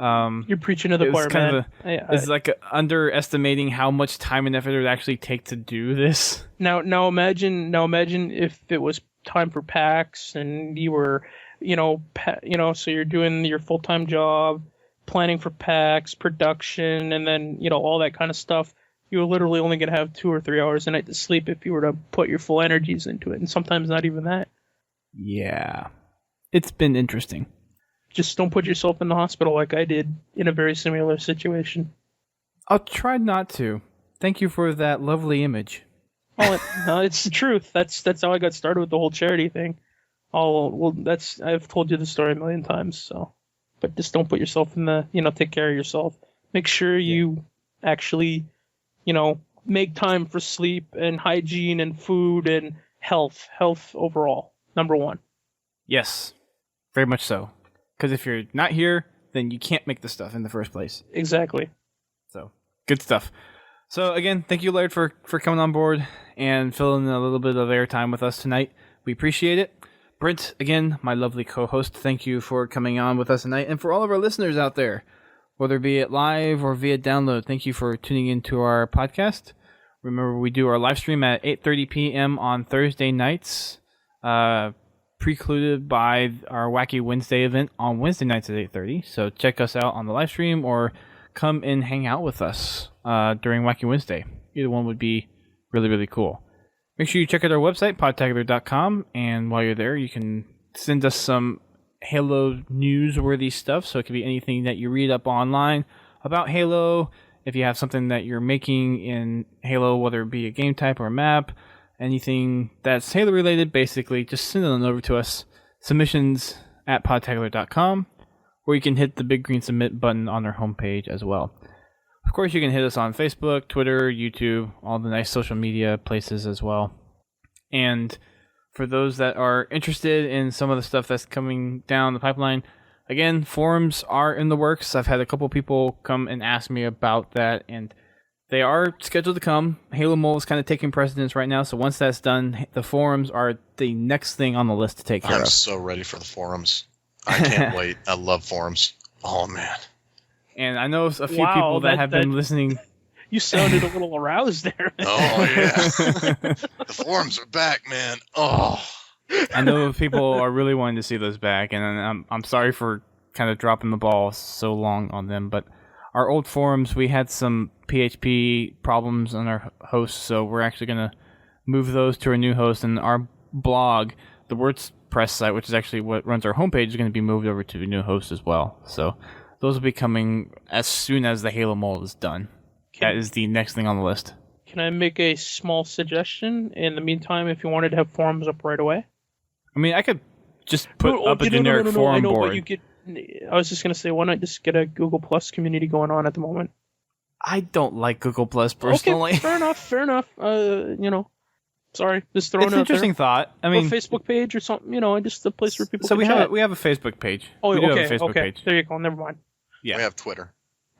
You're preaching to the choir, man. It's like underestimating how much time and effort it would actually take to do this. Now imagine if it was time for PAX and you were, so you're doing your full-time job, planning for PAX, production, and then, all that kind of stuff. You're literally only going to have 2 or 3 hours a night to sleep if you were to put your full energies into it, and sometimes not even that. Yeah. It's been interesting. Just don't put yourself in the hospital like I did in a very similar situation. I'll try not to. Thank you for that lovely image. No, it's the truth. That's how I got started with the whole charity thing. I've told you the story a million times. So, but just don't put yourself in the, take care of yourself. Make sure you actually, make time for sleep and hygiene and food and health overall. Number 1. Yes, very much so. Because if you're not here, then you can't make the stuff in the first place. Exactly. So, good stuff. So, again, thank you, Laird, for coming on board and filling a little bit of airtime with us tonight. We appreciate it. Brent, again, my lovely co-host, thank you for coming on with us tonight. And for all of our listeners out there, whether it be it live or via download, thank you for tuning into our podcast. Remember, we do our live stream at 8:30 p.m. on Thursday nights. Precluded by our Wacky Wednesday event on Wednesday nights at 8:30. So check us out on the live stream or come and hang out with us during Wacky Wednesday. Either one would be really, really cool. Make sure you check out our website, podtacular.com, and while you're there, you can send us some Halo newsworthy stuff. So it could be anything that you read up online about Halo. If you have something that you're making in Halo, whether it be a game type or a map, anything that's Halo related, basically, just send it on over to us. Submissions at podtacular.com, or you can hit the big green submit button on our homepage as well. Of course, you can hit us on Facebook, Twitter, YouTube, all the nice social media places as well. And for those that are interested in some of the stuff that's coming down the pipeline, again, forums are in the works. I've had a couple people come and ask me about that, and they are scheduled to come. Halo Mole is kind of taking precedence right now, so once that's done, the forums are the next thing on the list to take care of. I'm so ready for the forums. I can't wait. I love forums. Oh, man. And I know a few people that have been listening. You sounded a little aroused there. Oh, yeah. The forums are back, man. Oh. I know people are really wanting to see those back, and I'm sorry for kind of dropping the ball so long on them, but our old forums, we had some PHP problems on our host, so we're actually going to move those to our new host, and our blog, the WordPress site, which is actually what runs our homepage, is going to be moved over to a new host as well. So those will be coming as soon as the Halo Mole is done. That is the next thing on the list. Can I make a small suggestion? In the meantime, if you wanted to have forums up right away? I mean, I could just put up a generic forum I know, board. But you could, I was just going to say, why not just get a Google Plus community going on at the moment? I don't like Google Plus personally. Okay, fair enough. Sorry, just throwing it's it an out there. interesting thought. I mean, a Facebook page or something, just a place where people so can we chat. have a Facebook page. Oh, we do okay, have a Facebook page. There you go. Never mind. Yeah. We have Twitter.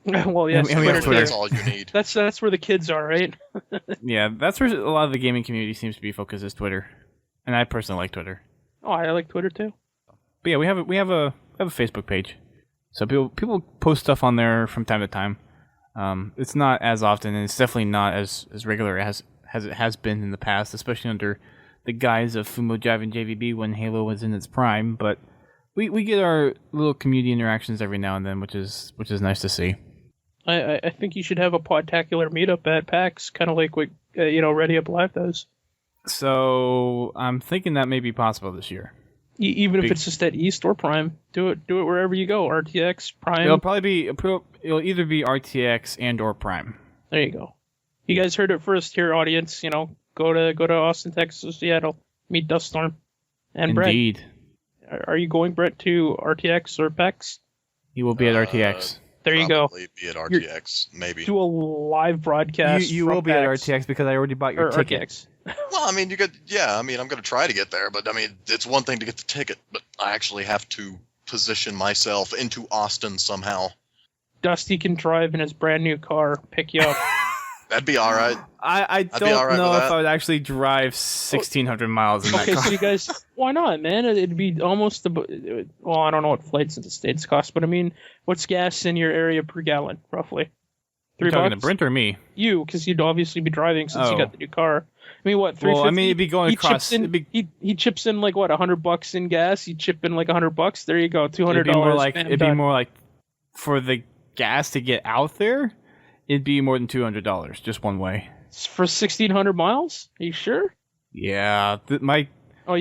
Well, yes, And we have Twitter. That's all you need. That's where the kids are, right? Yeah, that's where a lot of the gaming community seems to be focused, is Twitter, and I personally like Twitter. Oh, I like Twitter too. But yeah, we have a Facebook page, so people post stuff on there from time to time. It's not as often, and it's definitely not as regular as it has been in the past, especially under the guise of Fumo Jive and JVB when Halo was in its prime. But we get our little community interactions every now and then, which is nice to see. I think you should have a Podtacular meetup at PAX, kind of like what Ready Up Live does. So I'm thinking that may be possible this year. Even if it's just at East or Prime, do it wherever you go. RTX, Prime. It'll either be RTX and or Prime. There you go. You guys heard it first here, audience. Go to Austin, Texas, Seattle, meet Duststorm and Brent. Indeed. Are you going, Brent, to RTX or PAX? He will be at RTX. There you go. Probably be at RTX, maybe. Do a live broadcast. You will be at RTX because I already bought your ticket. RTX. Well, I mean, I'm going to try to get there, but I mean, it's one thing to get the ticket, but I actually have to position myself into Austin somehow. Dusty can drive in his brand new car, pick you up. That'd be all right. I don't know if I would actually drive 1,600 miles in that car. Okay, so you guys, why not, man? It'd be almost, well, I don't know what flights into the States cost, but I mean, what's gas in your area per gallon, roughly? You're talking to $3? Brent or me? You, because you'd obviously be driving since you got the new car. I mean, what, $350? Well, I mean, it'd be going across. He chips in like what, $100 in gas. You chip in like $100. There you go, $200. It'd be more like for the gas to get out there. It'd be more than $200 just one way. For 1,600 miles? Are you sure? Yeah, you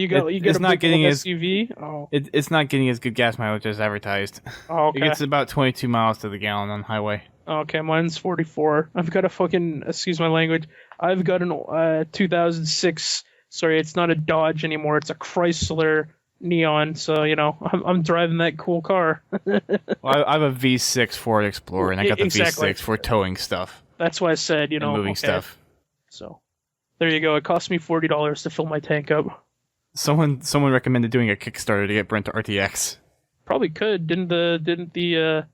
get it's a not big getting old as SUV. Oh, it's not getting as good gas mileage as advertised. oh okay. It gets about 22 miles to the gallon on the highway. Okay, mine's 44. I've got a fucking, excuse my language, I've got an 2006, sorry, it's not a Dodge anymore, it's a Chrysler Neon, so, I'm driving that cool car. Well, I have a V6 Ford Explorer, and I got the Exactly. V6 for towing stuff. That's why I said, and moving stuff. So, there you go, it cost me $40 to fill my tank up. Someone recommended doing a Kickstarter to get Brent to RTX. Probably could, didn't the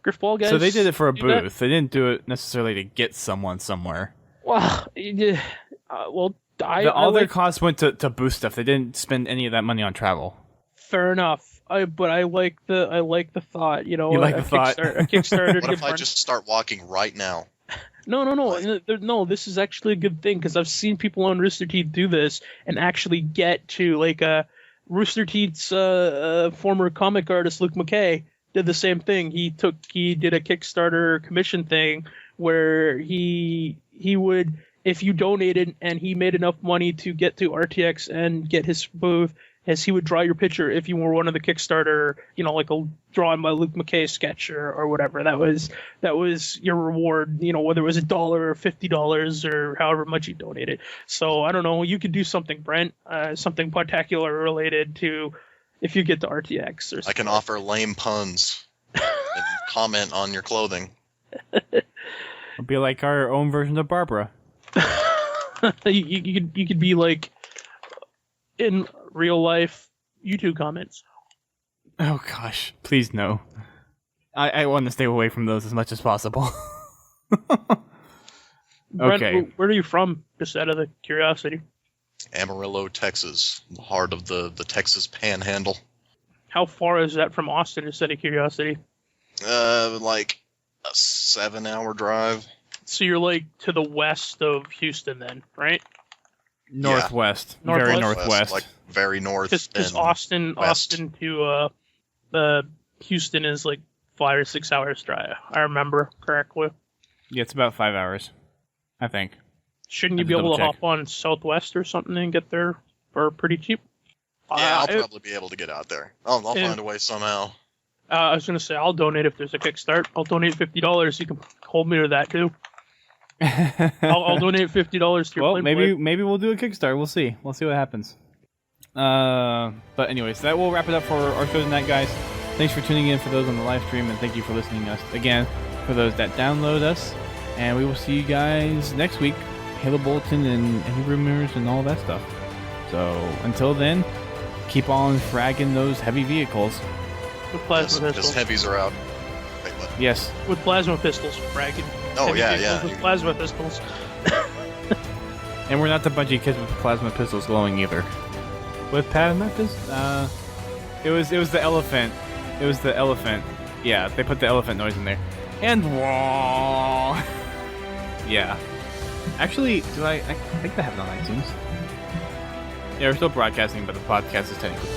Griffball guys? So they did it for a do that? booth. They didn't do it necessarily to get someone somewhere. Well, All their costs went to boost stuff. They didn't spend any of that money on travel. Fair enough. But I like the thought. You like the thought. A Kickstarter. What if I just start walking right now? No. This is actually a good thing because I've seen people on Rooster Teeth do this and actually get to Rooster Teeth's former comic artist Luke McKay did the same thing. He did a Kickstarter commission thing where he would, if you donated and he made enough money to get to RTX and get his booth, as he would draw your picture if you were one of the Kickstarter, like a drawn by Luke McKay sketch or whatever. That was your reward, whether it was $1 or $50 or however much you donated. So I don't know, you could do something, Brent, something Podtacular related to if you get to RTX or something. I can offer lame puns and comment on your clothing. It'll be like our own version of Barbara. you could be like in real life YouTube comments. Oh gosh, please no. I want to stay away from those as much as possible. Brent, Okay. where are you from? Just out of the curiosity. Amarillo, Texas, the heart of the Texas Panhandle. How far is that from Austin? Just out of curiosity. Like a 7-hour drive. So you're like to the west of Houston, then, right? Northwest. Yeah. Very Northwest? northwest. Like very north. Because and Austin west. to Houston is like 5 or 6 hours drive. I remember correctly. Yeah, it's about 5 hours, I think. Shouldn't you I be have to able to double check. hop on Southwest or something and get there for pretty cheap? Yeah, I'll I- probably be able to get out there. I'll Yeah. find a way somehow. I was gonna say I'll donate if there's a Kickstart. I'll donate $50. You can hold me to that too. I'll donate $50 to your Well, Playboy. maybe we'll do a Kickstarter. We'll see. We'll see what happens. But anyways, that will wrap it up for our show tonight, guys. Thanks for tuning in for those on the live stream, and thank you for listening to us again for those that download us. And we will see you guys next week. Halo Bulletin and any rumors and all that stuff. So until then, keep on fragging those heavy vehicles. With plasma Because pistols. heavies are out. Wait, what? Yes. With plasma pistols, bragging. Oh, Heavy yeah, vehicles yeah. With plasma pistols. And we're not the bunch of kids with plasma pistols glowing either. With plasma pistols? It was the elephant. It was the elephant. Yeah, they put the elephant noise in there. And wah. Yeah. Actually, I think I have it on iTunes. Yeah, we're still broadcasting, but the podcast is technically